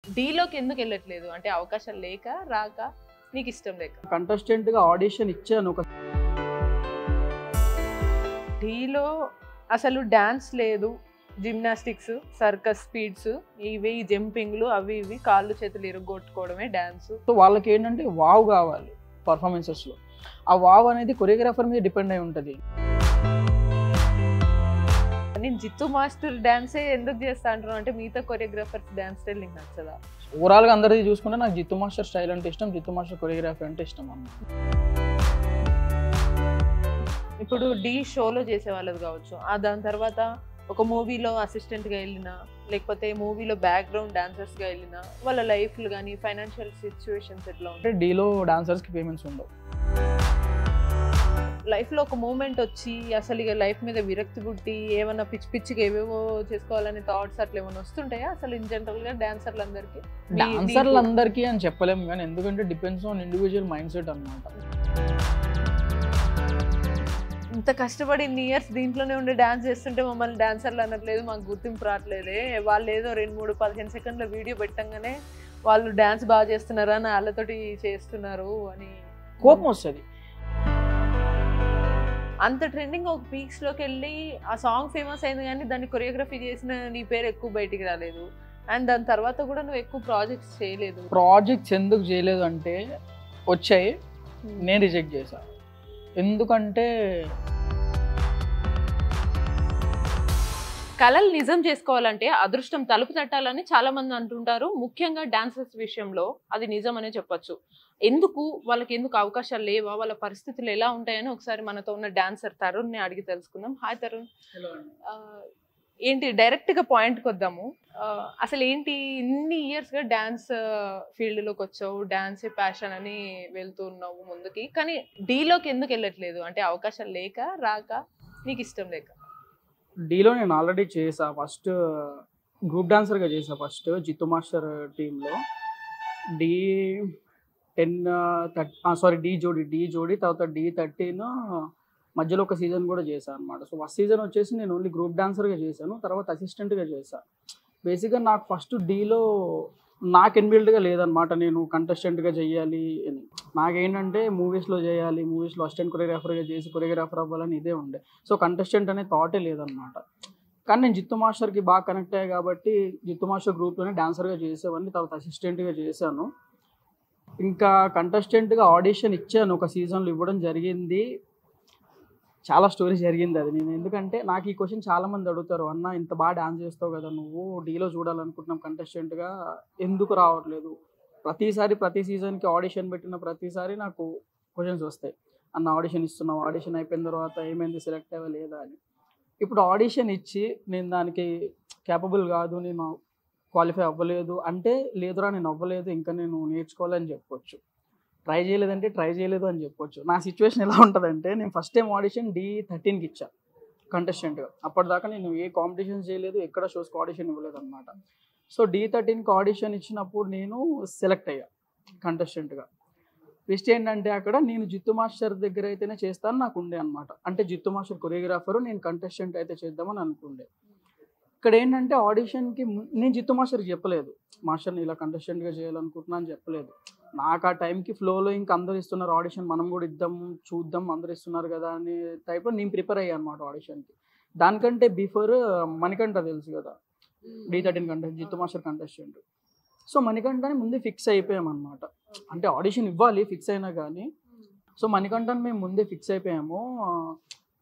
డీలోకి ఎందుకు వెళ్ళట్లేదు అంటే అవకాశాలు లేక రాక నీకు ఇష్టం లేక? కంటెస్టెంట్గా ఆడిషన్ ఇచ్చాను ఒక డీలో అసలు డాన్స్ లేదు, జిమ్నాస్టిక్స్, సర్కస్ స్పీడ్స్, ఇవి జంపింగ్లు, అవి ఇవి కాళ్ళు చేతులు ఇరగొట్టుకోవడమే డాన్స్. సో వాళ్ళకి ఏంటంటే వావ్ కావాలి పర్ఫార్మెన్సెస్లో. ఆ వావ్ అనేది కొరియోగ్రాఫర్ మీద డిపెండ్ అయి ఉంటుంది. నేను జిత్తు మాస్టర్ డాన్సే ఎందుకు చేస్తా అంటున్నాను అంటే మిగతా కొరియోగ్రాఫర్స్ డాన్స్ స్టైల్ నీకు నచ్చదా? ఓవరాల్గా అందరిది చూసుకుంటే నాకు జిత్తు మాస్టర్ స్టైల్ అంటే ఇష్టం, జిత్తు మాస్టర్ కొరియోగ్రఫీ అంటే ఇష్టం అన్నమాట. ఇప్పుడు డీ షోలో చేసే వాళ్ళది కావచ్చు, దాని తర్వాత ఒక మూవీలో అసిస్టెంట్గా వెళ్ళినా, లేకపోతే మూవీలో బ్యాక్గ్రౌండ్ డాన్సర్స్గా వెళ్ళినా, వాళ్ళ లైఫ్లు కానీ ఫైనాన్షియల్ సిచ్యువేషన్స్ ఎట్లా ఉంటాయి? అంటే డీలో డాన్సర్స్కి పేమెంట్స్ ఉండవు. లైఫ్లో ఒక మూమెంట్ వచ్చి అసలు ఇక లైఫ్ మీద విరక్తి పుట్టి ఏమన్నా పిచ్చి పిచ్చిగా ఏవేవో చేసుకోవాలనే థాట్స్ అట్లా ఏమైనా వస్తుంటాయా అసలు ఇన్ జనరల్గా డాన్సర్లందరికీ? డాన్సర్లందరికీ అని చెప్పలేము కానీ ఎందుకంటే depends on individual mind set అనమాట. ఇంత కష్టపడి ఇన్ని ఇయర్స్ దీంట్లోనే ఉండి డాన్స్ చేస్తుంటే మమ్మల్ని డాన్సర్లు అనట్లేదు, మాకు గుర్తింపు రావట్లేదే, వాళ్ళు ఏదో 2-3-15 సెకండ్ల వీడియో పెట్టంగానే వాళ్ళు డాన్స్ బాగా చేస్తున్నారా అని వాళ్ళతోటి చేస్తున్నారు అని కోపం వస్తుంది. అంత ట్రెండింగ్ ఒక పీక్స్లోకి వెళ్ళి ఆ సాంగ్ ఫేమస్ అయింది కానీ దాన్ని కొరియోగ్రఫీ చేసిన నీ పేరు ఎక్కువ బయటికి రాలేదు, అండ్ దాని తర్వాత కూడా నువ్వు ఎక్కువ ప్రాజెక్ట్స్ చేయలేదు. ప్రాజెక్ట్స్ ఎందుకు చేయలేదు అంటే వచ్చాయి, నేను రిజెక్ట్ చేశాను. ఎందుకంటే కళలు నిజం చేసుకోవాలంటే అదృష్టం తలుపు తట్టాలని చాలా మంది అంటుంటారు. ముఖ్యంగా డాన్సర్స్ విషయంలో అది నిజం అనే చెప్పొచ్చు. ఎందుకు వాళ్ళకి ఎందుకు అవకాశాలు లేవా, వాళ్ళ పరిస్థితులు ఎలా ఉంటాయని ఒకసారి మనతో ఉన్న డాన్సర్ తరుణ్ని అడిగి తెలుసుకుందాం. హాయ్ తరుణ్, ఏంటి డైరెక్ట్గా పాయింట్కి వద్దాము. అసలు ఏంటి ఇన్ని ఇయర్స్గా డాన్స్ ఫీల్డ్లోకి వచ్చావు, డాన్సే ప్యాషన్ అని వెళ్తున్నావు ముందుకి, కానీ డీలోకి ఎందుకు వెళ్ళట్లేదు అంటే అవకాశాలు లేక రాక నీకు ఇష్టం లేక? డీలో నేను ఆల్రెడీ చేసా, ఫస్ట్ గ్రూప్ డాన్సర్గా చేసా, ఫస్ట్ జిత్తు మాస్టర్ టీంలో డి జోడి తర్వాత D13 మధ్యలో ఒక సీజన్ కూడా చేశాను అనమాట. సో ఫస్ట్ సీజన్ వచ్చేసి నేను ఓన్లీ గ్రూప్ డాన్సర్గా చేశాను, తర్వాత అసిస్టెంట్గా చేశాను. బేసిక్గా నాకు ఫస్ట్ డీలో నాకు ఇన్బిల్డ్గా లేదనమాట, నేను కంటెస్టెంట్గా చేయాలి అని. నాకేంటంటే మూవీస్లో చేయాలి, మూవీస్లో అసిస్టెంట్ కొరియోగ్రాఫర్గా చేసి కొరియోగ్రాఫర్ అవ్వాలని ఇదే ఉండే. సో కంటెస్టెంట్ అనే థాటే లేదనమాట. కానీ నేను జిత్తు మాస్టర్కి బాగా కనెక్ట్ అయ్యాయి కాబట్టి జిత్తు మాస్టర్ గ్రూప్లోనే డాన్సర్గా చేసేవాడిని, తర్వాత అసిస్టెంట్గా చేశాను. ఇంకా కంటెస్టెంట్గా ఆడిషన్ ఇచ్చాను, ఒక సీజన్లో ఇవ్వడం జరిగింది. చాలా స్టోరీ జరిగింది అది. నేను ఎందుకంటే నాకు ఈ క్వశ్చన్ చాలామంది అడుగుతారు, అన్న ఇంత బాగా డాన్స్ చేస్తావు కదా నువ్వు, డీలో చూడాలనుకుంటున్నాం కంటెస్టెంట్గా ఎందుకు రావట్లేదు? ప్రతి సీజన్కి ఆడిషన్ పెట్టిన ప్రతిసారి నాకు క్వశ్చన్స్ వస్తాయి, అన్న ఆడిషన్ ఇస్తున్నావు, ఆడిషన్ అయిపోయిన తర్వాత ఏమైంది, సెలెక్ట్ అవ్వలేదా అని. ఇప్పుడు ఆడిషన్ ఇచ్చి నేను దానికి క్యాపబుల్ కాదు, నేను క్వాలిఫై అవ్వలేదు అంటే లేదురా నేను అవ్వలేదు, ఇంకా నేను నేర్చుకోవాలని చెప్పొచ్చు. ట్రై చేయలేదంటే ట్రై చేయలేదు అని చెప్పొచ్చు. నా సిచ్యువేషన్ ఎలా ఉంటుందంటే, నేను ఫస్ట్ టైం ఆడిషన్ D13కి ఇచ్చాను కంటెస్టెంట్గా. అప్పటిదాకా నేను ఏ కాంపిటీషన్స్ చేయలేదు, ఎక్కడ షోస్కి ఆడిషన్ ఇవ్వలేదు అనమాట. సో D13కి ఆడిషన్ ఇచ్చినప్పుడు నేను సెలెక్ట్ అయ్యా కంటెస్టెంట్గా. ట్విస్ట్ ఏంటంటే అక్కడ నేను జిత్తు మాస్టర్ దగ్గర అయితేనే చేస్తాను నాకు ఉండే అనమాట. అంటే జిత్తు మాస్టర్ కొరియోగ్రాఫరు, నేను కంటెస్టెంట్ అయితే చేద్దామని అనుకుండే. ఇక్కడ ఏంటంటే ఆడిషన్కి నేను జిత్తు మాస్టర్కి చెప్పలేదు, మాస్టర్ని ఇలా కంటెస్టెంట్గా చేయాలనుకుంటున్నా అని చెప్పలేదు. నాకు ఆ టైంకి ఫ్లోలో ఇంకా అందరు ఇస్తున్నారు ఆడిషన్, మనం కూడా ఇద్దాం చూద్దాం అందరు ఇస్తున్నారు కదా అనే టైప్లో నేను ప్రిపేర్ అయ్యాను అనమాట ఆడిషన్కి. దానికంటే బిఫోర్ మణికంఠ తెలుసు కదా, D13 కంటెస్ట్ జిత్తు మాస్టర్ కంటెస్టెంట్. సో మణికంఠని ముందే ఫిక్స్ అయిపోయామన్నమాట. అంటే ఆడిషన్ ఇవ్వాలి ఫిక్స్ అయినా కానీ, సో మణికంఠని మేము ముందే ఫిక్స్ అయిపోయాము.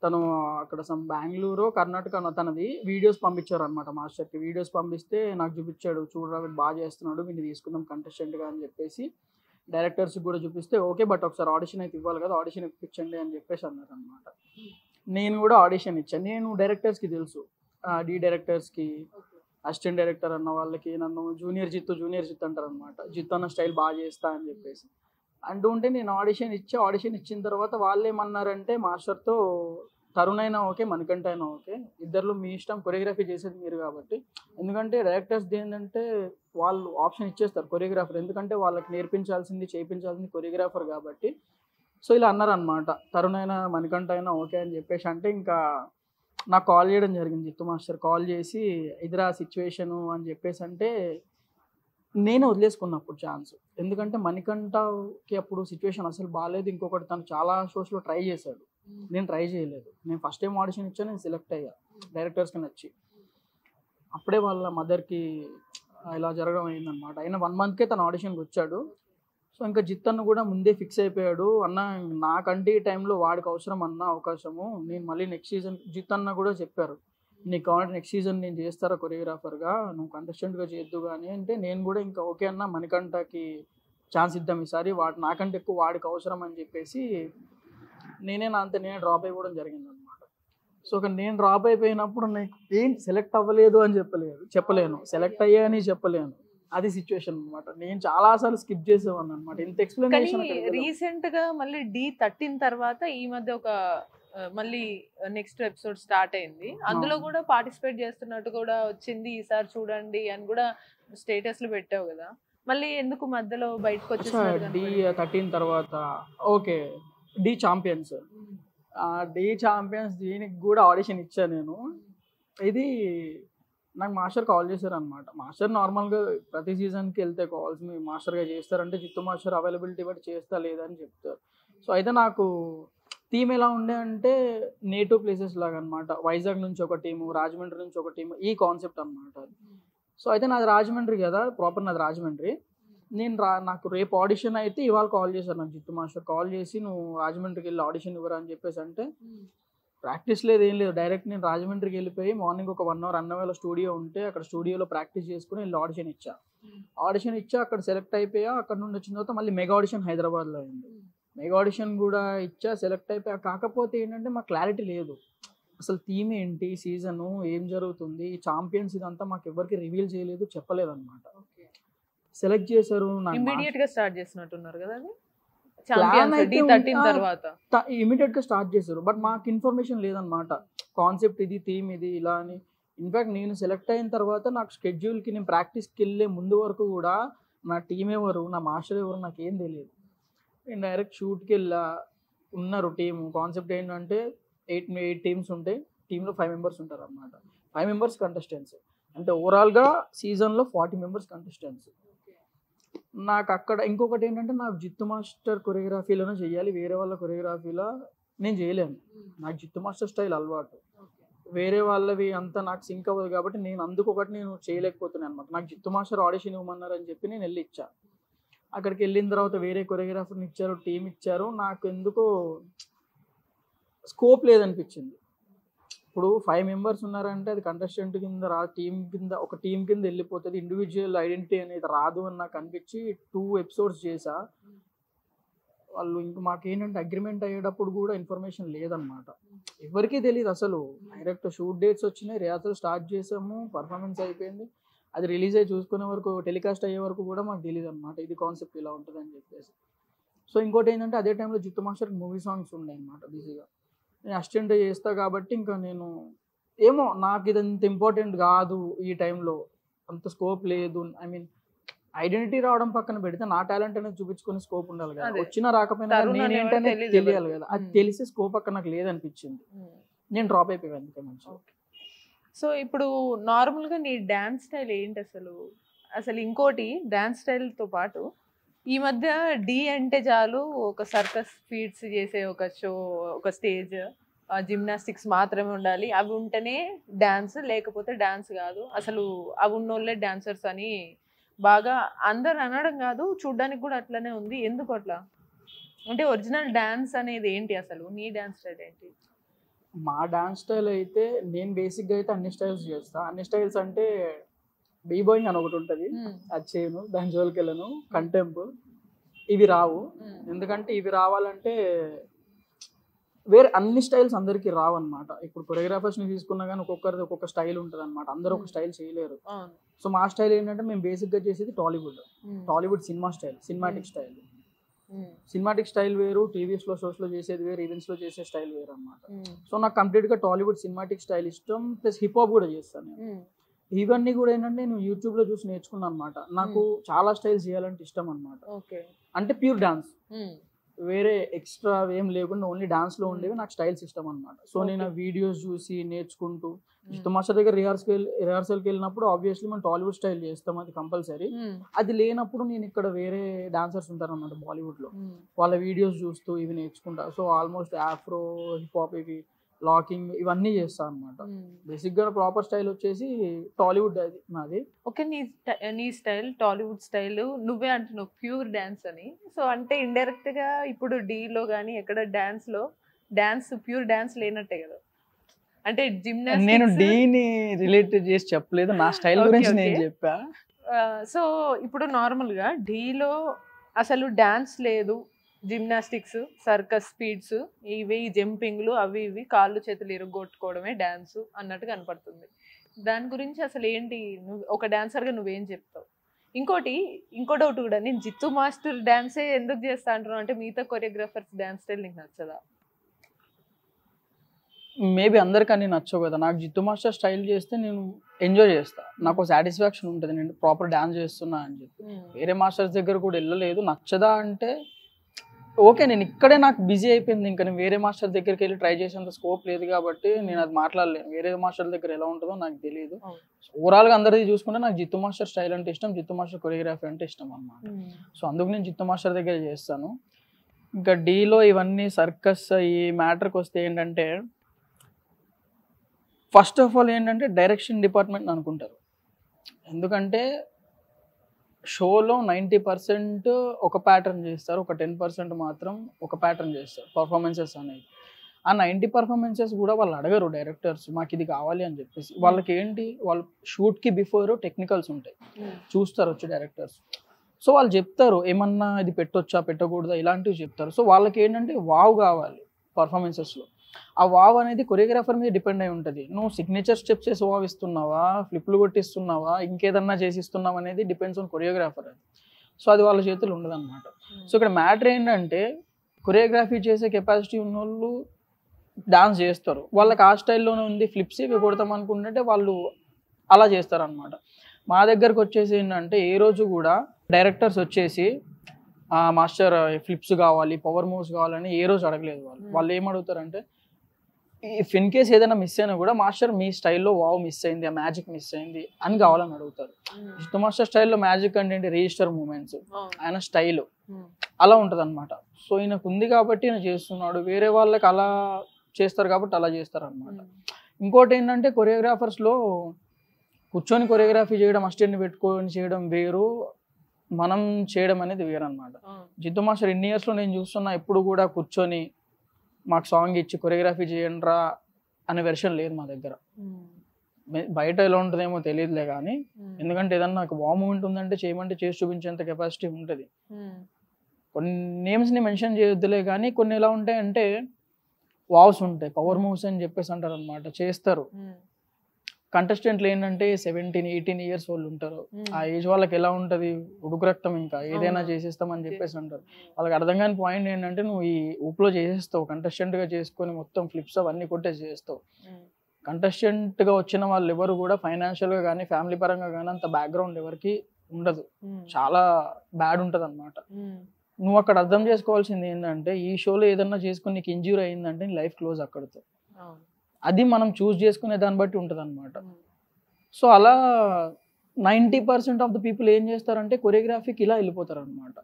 తను అక్కడ బెంగళూరు కర్ణాటక తనది వీడియోస్ పంపించారు అనమాట మాస్టర్కి. వీడియోస్ పంపిస్తే నాకు చూపించాడు, చూడరా వీడు బాగా చేస్తున్నాడు, వీడిని తీసుకుందాం కంటెస్టెంట్గా అని చెప్పేసి డైరెక్టర్స్కి కూడా చూపిస్తే ఓకే బట్ ఒకసారి ఆడిషన్ అయితే ఇవ్వాలి కదా, ఆడిషన్ ఇప్పించండి అని చెప్పేసి అన్నారు అనమాట. నేను కూడా ఆడిషన్ ఇచ్చాను. నేను డైరెక్టర్స్కి తెలుసు, డీ డైరెక్టర్స్కి, అసిస్టెంట్ డైరెక్టర్ అన్న వాళ్ళకి నన్ను జూనియర్ జిత్తు అంటారు అనమాట. జిత్తు అన్న స్టైల్ బాగా చేస్తా అని చెప్పేసి అంటూ ఉంటే నేను ఆడిషన్ ఇచ్చిన తర్వాత వాళ్ళు ఏమన్నారంటే మాస్టర్తో, తరుణ్ అయినా ఓకే మణికంఠ అయినా ఓకే, ఇద్దరిలో మీ ఇష్టం, కొరియోగ్రఫీ చేసేది మీరు కాబట్టి. ఎందుకంటే డైరెక్టర్స్ది ఏంటంటే వాళ్ళు ఆప్షన్ ఇచ్చేస్తారు కొరియోగ్రాఫర్, ఎందుకంటే వాళ్ళకి నేర్పించాల్సింది చేయించాల్సింది కొరియోగ్రాఫర్ కాబట్టి. సో ఇలా అన్నారనమాట, తరుణ్ అయినా మణికంఠ అయినా ఓకే అని చెప్పేసి అంటే ఇంకా నాకు కాల్ చేయడం జరిగింది. జిత్తు మాస్టర్ కాల్ చేసి ఇదిరా సిచ్యువేషను అని చెప్పేసి అంటే నేనే వదిలేసుకున్నప్పుడు ఛాన్స్. ఎందుకంటే మణికంఠకి అప్పుడు సిచ్యువేషన్ అసలు బాలేదు. ఇంకొకటి తను చాలా షోస్‌లో ట్రై చేశాడు. నేను ట్రై చేయలేదు. నేను ఫస్ట్ టైం ఆడిషన్ ఇచ్చా, నేను సెలెక్ట్ అయ్యా డైరెక్టర్స్‌కి నచ్చి. అప్పుడే వాళ్ళ మదర్‌కి ఇలా జరగడం అయిందనమాట. అయినా 1 మంత్‌కే తను ఆడిషన్‌కి వచ్చాడు. సో ఇంకా జిత్ అన్న కూడా ముందే ఫిక్స్ అయిపోయాడు. అన్న నాకంటే ఈ టైంలో వాడికి అవసరం అన్న అవకాశము. నేను మళ్ళీ నెక్స్ట్ సీజన్ జిత్ అన్న కూడా చెప్పారు. నీకు కావాలంటే నెక్స్ట్ సీజన్ నేను చేస్తారా కొరియోగ్రాఫర్‌గా, నువ్వు కంటెస్టెంట్‌గా చేయొద్దు గానీ అంటే, నేను కూడా ఇంకా ఓకే అన్న మణికంఠకి ఛాన్స్ ఇద్దాం ఈసారి. వాడు నాకంటే ఎక్కువ వాడికి అవసరం అని చెప్పేసి నేనే డ్రాప్ అయిపోవడం జరిగిందనమాట. సో నేను డ్రాప్ అయిపోయినప్పుడు నాకు ఏంటి సెలెక్ట్ అవ్వలేదు అని చెప్పలేను. సెలెక్ట్ అయ్యా అని చెప్పలేను. అది సిచ్యువేషన్ అనమాట. నేను చాలాసార్లు స్కిప్ చేసేవాడిని అనమాట. ఇంత ఎక్స్ప్లెనేషన్ రీసెంట్ గా మళ్ళీ D13 తర్వాత ఈ మధ్య ఒక మళ్ళీ నెక్స్ట్ ఎపిసోడ్ స్టార్ట్ అయింది. అందులో కూడా పార్టిసిపేట్ చేస్తున్నట్టు కూడా వచ్చింది. ఈసారి చూడండి అని కూడా స్టేటస్లు పెట్టావు కదా, మళ్ళీ ఎందుకు మధ్యలో బయటకు వచ్చేసారు? D13 తర్వాత ఓకే డి ఛాంపియన్స్ దీనికి కూడా ఆడిషన్ ఇచ్చా నేను. ఇది నాకు మాస్టర్ కాల్ చేశారు అనమాట. మాస్టర్ నార్మల్గా ప్రతి సీజన్కి వెళ్తే కాల్స్ మీ మాస్టర్గా చేస్తారంటే జిత్తు మాస్టర్ అవైలబిలిటీ బట్టి చేస్తా లేదని చెప్తారు. సో అయితే నాకు థీమ్ ఎలా ఉండే అంటే నేటివ్ ప్లేసెస్ లాగా అనమాట. వైజాగ్ నుంచి ఒక టీము, రాజమండ్రి నుంచి ఒక టీము, ఈ కాన్సెప్ట్ అనమాట. సో అయితే నాది రాజమండ్రి కదా, ప్రాపర్ నాది రాజమండ్రి. నాకు రేపు ఆడిషన్ అయితే ఇవాళ కాల్ చేశారు నాకు జిత్తు మాస్టర్. కాల్ చేసి నువ్వు రాజమండ్రికి వెళ్ళి ఆడిషన్ ఇవ్వరా అని చెప్పేసి అంటే, ప్రాక్టీస్ లేదు ఏం లేదు, డైరెక్ట్ నేను రాజమండ్రికి వెళ్ళిపోయి మార్నింగ్ ఒక 1 అవర్ అన్నవేళ స్టూడియో ఉంటే అక్కడ స్టూడియోలో ప్రాక్టీస్ చేసుకుని వెళ్ళి ఆడిషన్ ఇచ్చా. అక్కడ సెలెక్ట్ అయిపోయా. అక్కడ నుండి వచ్చిన తర్వాత మళ్ళీ మెగా ఆడిషన్ హైదరాబాద్లో అయింది. మెగా ఆడిషన్ కూడా ఇచ్చా, సెలెక్ట్ అయిపోయా. కాకపోతే ఏంటంటే మాకు క్లారిటీ లేదు, అసలు థీమ్ ఏంటి, సీజను ఏం జరుగుతుంది, ఛాంపియన్స్ ఇదంతా మాకు ఎవరికి రివీల్ చేయలేదు, చెప్పలేదు అనమాట. సెలెక్ట్ చేశారు, ఇమీడియట్ గా స్టార్ట్ చేసినట్టున్నారు కదా అది. D13 తర్వాత ఇమీడియట్ గా స్టార్ట్ చేశారు. బట్ మాకు ఇన్ఫర్మేషన్ లేదనమాట, కాన్సెప్ట్ ఇది, థీమ్ ఇది, ఇలా అని. ఇన్ఫాక్ట్ నేను సెలెక్ట్ అయిన తర్వాత నాకు షెడ్యూల్కి నేను ప్రాక్టీస్కి వెళ్ళే ముందు వరకు కూడా నా టీం ఎవరు, నా మాస్టర్ ఎవరు నాకేం తెలియదు. నేను డైరెక్ట్ షూట్కి వెళ్ళా. ఉన్నారు టీము. కాన్సెప్ట్ ఏంటంటే 8 టీమ్స్ ఉంటాయి. టీంలో 5 మెంబర్స్ ఉంటారు అనమాట. 5 మెంబర్స్ కంటెస్టెంట్స్. అంటే ఓవరాల్గా సీజన్లో 40 మెంబర్స్ కంటెస్టెంట్స్. నాకు అక్కడ ఇంకొకటి ఏంటంటే, నాకు జిత్తు మాస్టర్ కొరియోగ్రఫీలోనే చేయాలి, వేరే వాళ్ళ కొరియోగ్రఫీలో నేను చేయలేను. నాకు జిత్తు మాస్టర్ స్టైల్ అలవాటు, వేరే వాళ్ళవి అంతా నాకు సింక్ అవ్వదు కాబట్టి నేను చేయలేకపోతున్నాను అనమాట. నాకు జిత్తు మాస్టర్ ఆడిషన్ ఇవ్వమన్నారు అని చెప్పి నేను వెళ్ళి ఇచ్చా. అక్కడికి వెళ్ళిన తర్వాత వేరే కొరియోగ్రాఫర్ని ఇచ్చారు, టీం ఇచ్చారు. నాకు ఎందుకో స్కోప్ లేదనిపించింది. ఇప్పుడు 5 మెంబర్స్ ఉన్నారంటే అది కంటెస్టెంట్ కింద ఒక టీం కింద వెళ్ళిపోతుంది, ఇండివిజువల్ ఐడెంటిటీ అనేది రాదు అని నాకు అనిపించి 2 ఎపిసోడ్స్ చేశా. వాళ్ళు ఇంకా మాకేంటంటే అగ్రిమెంట్ అయ్యేటప్పుడు కూడా ఇన్ఫర్మేషన్ లేదనమాట, ఎవరికీ తెలియదు అసలు. డైరెక్ట్ షూట్ డేట్స్ వచ్చినాయి, రిహార్సల్ స్టార్ట్ చేసాము, పర్ఫార్మెన్స్ అయిపోయింది. అది రిలీజ్ అయ్యి చూసుకునే వరకు, టెలికాస్ట్ అయ్యే వరకు కూడా మాకు తెలియదు అనమాట ఇది కాన్సెప్ట్ ఇలా ఉంటుంది అని చెప్పేసి. సో ఇంకోటి ఏంటంటే అదే టైంలో జిత్తు మాస్టర్కి మూవీ సాంగ్స్ ఉండే అనమాట బిజీగా. నేను అసిస్టెంట్ చేస్తా కాబట్టి ఇంకా నేను నాకు ఇదంత ఇంపార్టెంట్ కాదు, ఈ టైంలో అంత స్కోప్ లేదు. ఐ మీన్ ఐడెంటిటీ రావడం పక్కన పెడితే నా టాలెంట్ అనేది చూపించుకునే స్కోప్ ఉండాలి కదా, వచ్చినా రాకపోయినా నేనేంటనే తెలియాలి కదా. అది తెలిసే స్కోప్ అక్కడ నాకు లేదనిపించింది, నేను డ్రాప్ అయిపోయాను అందుకే. సో ఇప్పుడు నార్మల్గా నీ డ్యాన్స్ స్టైల్ ఏంటి అసలు ఇంకోటి డ్యాన్స్ స్టైల్తో పాటు ఈ మధ్య డి అంటే చాలు ఒక సర్కస్ ఫీట్స్ చేసే ఒక షో, ఒక స్టేజ్, జిమ్నాస్టిక్స్ మాత్రమే ఉండాలి, అవి ఉంటేనే డ్యాన్స్, లేకపోతే డ్యాన్స్ కాదు, అసలు అవి ఉన్నోళ్ళే డాన్సర్స్ అని బాగా అందరు అనడం కాదు, చూడ్డానికి కూడా అట్లనే ఉంది. ఎందుకు అట్లా? అంటే ఒరిజినల్ డ్యాన్స్ అనేది ఏంటి అసలు? నీ డ్యాన్స్ స్టైల్ ఏంటి? మా డాన్స్ స్టైల్ అయితే నేను బేసిక్గా అయితే అన్ని స్టైల్స్ చేస్తాను. అన్ని స్టైల్స్ అంటే బీబాయింగ్ అని ఒకటి ఉంటుంది, అది చేయను, దాని జోలికి వెళ్ళను. కంటెంప్ ఇవి రావు, ఎందుకంటే ఇవి రావాలంటే వేరే అన్ని స్టైల్స్ అందరికీ రావు అనమాట. ఇప్పుడు కొరియోగ్రాఫర్స్ని తీసుకున్నా కానీ ఒక్కొక్కరిది ఒక్కొక్క స్టైల్ ఉంటుంది అనమాట, అందరూ ఒక స్టైల్ చేయలేరు. సో మా స్టైల్ ఏంటంటే మేము బేసిక్గా చేసేది Tollywood cinema style, cinematic style వేరు, టీవీస్లో షోస్లో చేసేది వేరు, ఈవెంట్స్లో చేసే స్టైల్ వేరు అనమాట. సో నాకు కంప్లీట్గా టాలీవుడ్ సినిమాటిక్ స్టైల్ ఇష్టం, ప్లస్ హిప్ హాప్ కూడా చేస్తాను నేను. ఇవన్నీ కూడా ఏంటంటే నేను యూట్యూబ్లో చూసి నేర్చుకున్నాను అనమాట. నాకు చాలా స్టైల్స్ చేయాలంటే ఇష్టం అనమాట. అంటే ప్యూర్ డాన్స్, వేరే ఎక్స్ట్రా ఏం లేకుండా ఓన్లీ డాన్స్లో ఉండేవి నాకు స్టైల్స్ ఇష్టం అనమాట. సో నేను వీడియోస్ చూసి నేర్చుకుంటూ జిత్తు మాస్టర్ దగ్గర రిహార్సల్కి వెళ్ళినప్పుడు ఆబ్వియస్లీ మనం టాలీవుడ్ స్టైల్ చేస్తాం, అది కంపల్సరీ. అది లేనప్పుడు నేను ఇక్కడ వేరే డాన్సర్స్ ఉంటారు అన్నమాట బాలీవుడ్లో, వాళ్ళ వీడియోస్ చూస్తూ ఇవి నేర్చుకుంటా. So almost Afro, hip hop, ఇవి లాకింగ్ ఇవన్నీ చేస్తాను అనమాట. బేసిక్గా ప్రాపర్ స్టైల్ వచ్చేసి టాలీవుడ్ అది నాది. ఓకే, నీ స్టైల్ టాలీవుడ్ స్టైల్ నువ్వే అంటున్నావు ప్యూర్ డాన్స్ అని. సో అంటే ఇండైరెక్ట్ గా ఇప్పుడు డీలో కానీ ఎక్కడ డాన్స్ ప్యూర్ డాన్స్ లేనట్టే కదా. అంటే జిమ్నాస్టిక్స్ నేను డీని రిలేటెడ్ చేసి చెప్పలేదు, నా స్టైల్ గురించి నేను చెప్పా. సో ఇప్పుడు నార్మల్ గా డీలో అసలు డాన్స్ లేదు, జిమ్నాస్టిక్స్, సర్కస్ స్పీడ్స్, ఇవి జంపింగ్లు, అవి ఇవి కాళ్ళు చేతులు ఇరగొట్టుకోవడమే డాన్స్ అన్నట్టు కనపడుతుంది. దాని గురించి అసలు ఏంటి, నువ్వు ఒక డాన్సర్గా నువ్వేం చెప్తావు? ఇంకో డౌట్ కూడా, నేను జిత్తు మాస్టర్ డాన్సే ఎందుకు చేస్తా అంటున్నాను అంటే మిగతా కొరియోగ్రాఫర్స్ డాన్స్ స్టైల్ నీకు నచ్చదా? మేబీ అందరికి అన్ని నచ్చవు కదా. నాకు జిత్తు మాస్టర్ స్టైల్ చేస్తే నేను ఎంజాయ్ చేస్తా, నాకు సాటిస్ఫాక్షన్ ఉంటుంది, నేను ప్రాపర్ డాన్స్ చేస్తున్నా అని చెప్పి. వేరే మాస్టర్స్ దగ్గర కూడా వెళ్ళలేదు. నచ్చదా అంటే ఓకే, నేను ఇక్కడే నాకు బిజీ అయిపోయింది, ఇంకా నేను వేరే మాస్టర్ దగ్గరికి వెళ్ళి ట్రై చేసేంత స్కోప్ లేదు కాబట్టి నేను అది మాట్లాడలేను. వేరే మాస్టర్ దగ్గర ఎలా ఉంటుందో నాకు తెలియదు. ఓవరాల్గా అందరిది చూసుకుంటే నాకు జిత్తు మాస్టర్ స్టైల్ అంటే ఇష్టం, జిత్తు మాస్టర్ కొరియోగ్రఫీ అంటే ఇష్టం అన్నమాట. సో అందుకు నేను జిత్తు మాస్టర్ దగ్గర చేస్తాను. ఇంకా డీలో ఇవన్నీ సర్కస్ ఈ మ్యాటర్కి వస్తే ఏంటంటే, ఫస్ట్ ఆఫ్ ఆల్ ఏంటంటే డైరెక్షన్ డిపార్ట్మెంట్ అనుకుంటారు. ఎందుకంటే షోలో 90% ఒక ప్యాటర్న్ చేస్తారు, ఒక 10% మాత్రం ఒక ప్యాటర్న్ చేస్తారు పర్ఫార్మెన్సెస్ అనేది. ఆ 90 పర్ఫార్మెన్సెస్ కూడా వాళ్ళు అడగరు డైరెక్టర్స్ మాకు ఇది కావాలి అని చెప్పేసి. వాళ్ళకి ఏంటి, వాళ్ళు షూట్కి బిఫోర్ టెక్నికల్స్ ఉంటాయి, చూస్తారు వచ్చి డైరెక్టర్స్. సో వాళ్ళు చెప్తారు ఏమన్నా ఇది పెట్టొచ్చా పెట్టకూడదా ఇలాంటివి చెప్తారు. సో వాళ్ళకి ఏంటంటే వావ్ కావాలి పర్ఫార్మెన్సెస్లో. ఆ వావ్ అనేది కొరియోగ్రాఫర్ మీద డిపెండ్ అయి ఉంటుంది. నువ్వు సిగ్నేచర్ స్టెప్స్ చేసి వావ్ ఇస్తున్నావా, ఫ్లిప్లు కొట్టిస్తున్నావా, ఇంకేదన్నా చేసిస్తున్నావా అనేది డిపెండ్స్ ఆన్ కొరియోగ్రాఫర్ అది. సో అది వాళ్ళ చేతులు ఉండదు అనమాట. సో ఇక్కడ మ్యాటర్ ఏంటంటే కొరియోగ్రఫీ చేసే కెపాసిటీ ఉన్న వాళ్ళు డాన్స్ చేస్తారు, వాళ్ళకి ఆ స్టైల్లోనే ఉంది, ఫ్లిప్స్ ఇవి కొడతాం అనుకుంటుంటే వాళ్ళు అలా చేస్తారనమాట. మా దగ్గరకు వచ్చేసి ఏంటంటే ఏ రోజు కూడా డైరెక్టర్స్ వచ్చేసి మాస్టర్ ఫ్లిప్స్ కావాలి, పవర్ మూవ్స్ కావాలని ఏ రోజు అడగలేదు. వాళ్ళు ఏం అడుగుతారంటే, ఇఫ్ ఇన్ కేస్ ఏదైనా మిస్ అయినా కూడా మాస్టర్ మీ స్టైల్లో వావ్ మిస్ అయింది, ఆ మ్యాజిక్ మిస్ అయింది అని కావాలని అడుగుతారు. జిత్తు మాస్టర్ స్టైల్లో మ్యాజిక్ అంటే రిజిస్టర్ మూమెంట్స్, ఆయన స్టైల్ అలా ఉంటుంది అనమాట. సో ఈయనకు ఉంది కాబట్టి ఈయన చేస్తున్నాడు, వేరే వాళ్ళకి అలా చేస్తారు కాబట్టి అలా చేస్తారు అనమాట. ఇంకోటి ఏంటంటే కొరియోగ్రాఫర్స్లో కూర్చొని కొరియోగ్రఫీ చేయడం, అసిస్టెంట్ని పెట్టుకొని చేయడం వేరు, మనం చేయడం అనేది వేరు అనమాట. జిత్తు మాస్టర్ ఇన్ని ఇయర్స్లో నేను చూస్తున్నా ఎప్పుడు కూడా కూర్చొని మాకు సాంగ్ ఇచ్చి కొరియోగ్రఫీ చేయండి రా అనే వెర్షన్ లేదు మా దగ్గర. బయట ఎలా ఉంటుందేమో తెలియదులే కానీ, ఎందుకంటే ఏదన్నా నాకు వావ్ మూమెంట్ ఉందంటే చేయమంటే చేసి చూపించేంత కెపాసిటీ ఉంటుంది. కొన్ని నేమ్స్ని మెన్షన్ చేయొద్దులే కానీ కొన్ని ఎలా ఉంటాయంటే వావ్స్ ఉంటాయి, పవర్ మూవ్స్ అని చెప్పేసి అంటారు అనమాట, చేస్తారు. కంటెస్టెంట్లు ఏంటంటే 17-18 ఇయర్స్ వాళ్ళు ఉంటారు. ఆ ఏజ్ వాళ్ళకి ఎలా ఉంటుంది, ఉడుకు రక్తం, ఇంకా ఏదైనా చేసేస్తామని చెప్పేసి అంటారు. వాళ్ళకి అర్థం కాని పాయింట్ ఏంటంటే నువ్వు ఈ ఊపులో చేసేస్తావు, కంటెస్టెంట్గా చేసుకొని మొత్తం ఫ్లిప్స్ అవన్నీ కొట్టేసి చేస్తావు. కంటెస్టెంట్గా వచ్చిన వాళ్ళు ఎవరు కూడా ఫైనాన్షియల్గా కానీ ఫ్యామిలీ పరంగా కానీ అంత బ్యాక్గ్రౌండ్ ఎవరికి ఉండదు, చాలా బ్యాడ్ ఉంటుంది అనమాట. నువ్వు అక్కడ అర్థం చేసుకోవాల్సింది ఏంటంటే ఈ షోలో ఏదన్నా చేసుకుని నీకు ఇంజ్యూరీ అయిందంటే నీ లైఫ్ క్లోజ్ అక్కడితో. అది మనం చూస్ చేసుకునే దాన్ని బట్టి ఉంటుంది అనమాట. సో అలా 90% ఆఫ్ ద పీపుల్ ఏం చేస్తారంటే కొరియోగ్రఫీకి ఇలా వెళ్ళిపోతారు అనమాట.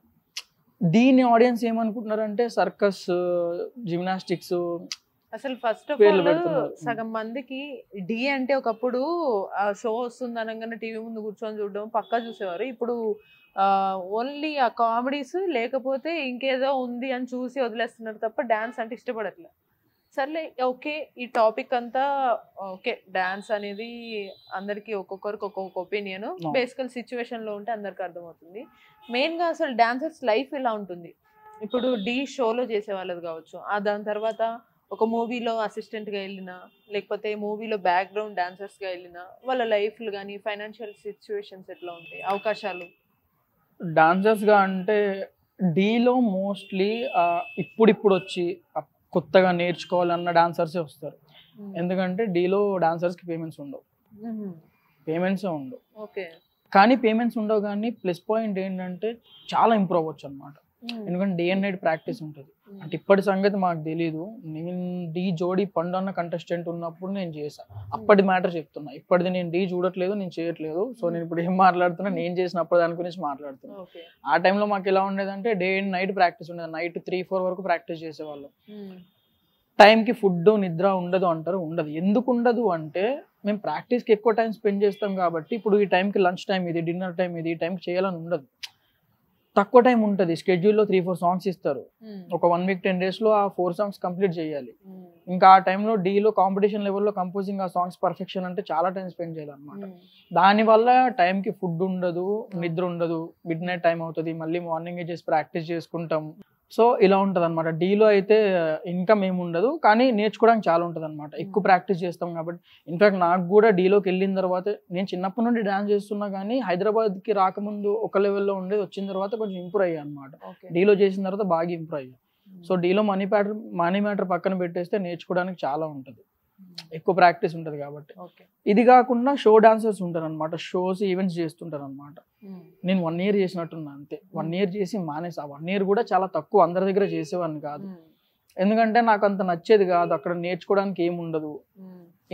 దీని ఆడియన్స్ ఏమనుకుంటున్నారంటే సర్కస్, జిమ్నాస్టిక్స్. అసలు ఫస్ట్ ఆఫ్ ఆల్ సగం మందికి డి అంటే ఒకప్పుడు షో వస్తుంది అనగానే టీవీ ముందు కూర్చొని చూడడం పక్కా చూసేవారు. ఇప్పుడు ఓన్లీ ఆ కామెడీస్ లేకపోతే ఇంకేదో ఉంది అని చూసి వదిలేస్తున్నారు తప్ప డాన్స్ అంటే ఇష్టపడట్లేదు. సర్లే ఓకే, ఈ టాపిక్ అంతా ఓకే, డాన్స్ అనేది అందరికి ఒక్కొక్కరికి ఒక్కొక్క ఒపీనియన్, బేసికల్ సిచ్యువేషన్ లో ఉంటే అందరికి అర్థమవుతుంది. మెయిన్ గా అసలు డాన్సర్స్ లైఫ్ ఎలా ఉంటుంది, ఇప్పుడు డి షోలో చేసే వాళ్ళది కావచ్చు, దాని తర్వాత ఒక మూవీలో అసిస్టెంట్ గా వెళ్ళినా లేకపోతే మూవీలో బ్యాక్గ్రౌండ్ డాన్సర్స్ గా వెళ్ళినా వాళ్ళ లైఫ్లు కానీ ఫైనాన్షియల్ సిచ్యువేషన్స్ ఎట్లా ఉంటాయి, అవకాశాలు? డాన్సర్స్ గా అంటే డీలో మోస్ట్లీ ఇప్పుడు వచ్చి కొత్తగా నేర్చుకోవాలన్న డాన్సర్సే వస్తారు. ఎందుకంటే డీలో డాన్సర్స్కి పేమెంట్స్ ఉండవు, కానీ పేమెంట్స్ ఉండవు కానీ ప్లస్ పాయింట్ ఏంటంటే చాలా ఇంప్రూవ్ అవ్వచ్చు అనమాట. ఎందుకంటే డే అండ్ నైట్ ప్రాక్టీస్ ఉంటుంది. అంటే ఇప్పటి సంగతి మాకు తెలీదు. నేను ఢీ జోడీ పండు అన్న కంటెస్టెంట్ ఉన్నప్పుడు నేను చేసా. అప్పటి మ్యాటర్ చెప్తున్నా. ఇప్పటిది నేను ఢీ చూడట్లేదు, నేను చేయట్లేదు. సో నేను ఇప్పుడు ఏం మాట్లాడుతున్నా, నేను చేసినప్పుడు దాని గురించి మాట్లాడుతున్నా. ఆ టైంలో మాకు ఎలా ఉండేదంటే డే అండ్ నైట్ ప్రాక్టీస్ ఉండేది. నైట్ 3-4 వరకు ప్రాక్టీస్ చేసేవాళ్ళం. టైంకి ఫుడ్ నిద్ర ఉండదు అంటారు, ఉండదు. ఎందుకు ఉండదు అంటే మేము ప్రాక్టీస్కి ఎక్కువ టైం స్పెండ్ చేస్తాం కాబట్టి ఇప్పుడు ఈ టైంకి లంచ్ టైం ఇది, డిన్నర్ టైం ఇది, ఈ టైంకి చేయాలని ఉండదు. తక్కువ టైం ఉంటుంది. షెడ్యూల్లో 3-4 సాంగ్స్ ఇస్తారు. ఒక 1 వీక్ 10 డేస్లో ఆ 4 సాంగ్స్ కంప్లీట్ చేయాలి. ఇంకా ఆ టైంలో డీలో కాంపిటీషన్ లెవెల్లో కంపోజింగ్ ఆ సాంగ్స్ పర్ఫెక్షన్ అంటే చాలా టైం స్పెండ్ చేయాలన్నమాట. దానివల్ల టైంకి ఫుడ్ ఉండదు, నిద్ర ఉండదు, మిడ్ నైట్ టైం అవుతుంది, మళ్ళీ మార్నింగ్ చేసి ప్రాక్టీస్ చేసుకుంటాం. సో ఇలా ఉంటుంది అనమాట. డీలో అయితే ఇన్కమ్ ఏమి ఉండదు, కానీ నేర్చుకోవడానికి చాలా ఉంటుంది అనమాట. ఎక్కువ ప్రాక్టీస్ చేస్తాం కాబట్టి. ఇన్ఫాక్ట్ నాకు కూడా డీలోకి వెళ్ళిన తర్వాత, నేను చిన్నప్పటి నుండి డాన్స్ చేస్తున్నా కానీ హైదరాబాద్కి రాకముందు ఒక లెవెల్లో ఉండేది, వచ్చిన తర్వాత కొంచెం ఇంప్రూవ్ అయ్యా అనమాట. డీలో చేసిన తర్వాత బాగా ఇంప్రూవ్ అయ్యా. సో డీలో మనీ మ్యాటర్ పక్కన పెట్టేస్తే నేర్చుకోవడానికి చాలా ఉంటుంది, ఎక్కువ ప్రాక్టీస్ ఉంటుంది కాబట్టి. ఇది కాకుండా షో డాన్సర్స్ ఉంటారు అనమాట. షోస్ ఈవెంట్స్ చేస్తుంటారు అనమాట. నేను 1 year చేసినట్టున్నా అంతే. 1 year చేసి మానేసి, ఆ 1 year కూడా చాలా తక్కువ, అందరి దగ్గర చేసేవాడిని కాదు. ఎందుకంటే నాకు అంత నచ్చేది కాదు. అక్కడ నేర్చుకోవడానికి ఏమి ఉండదు,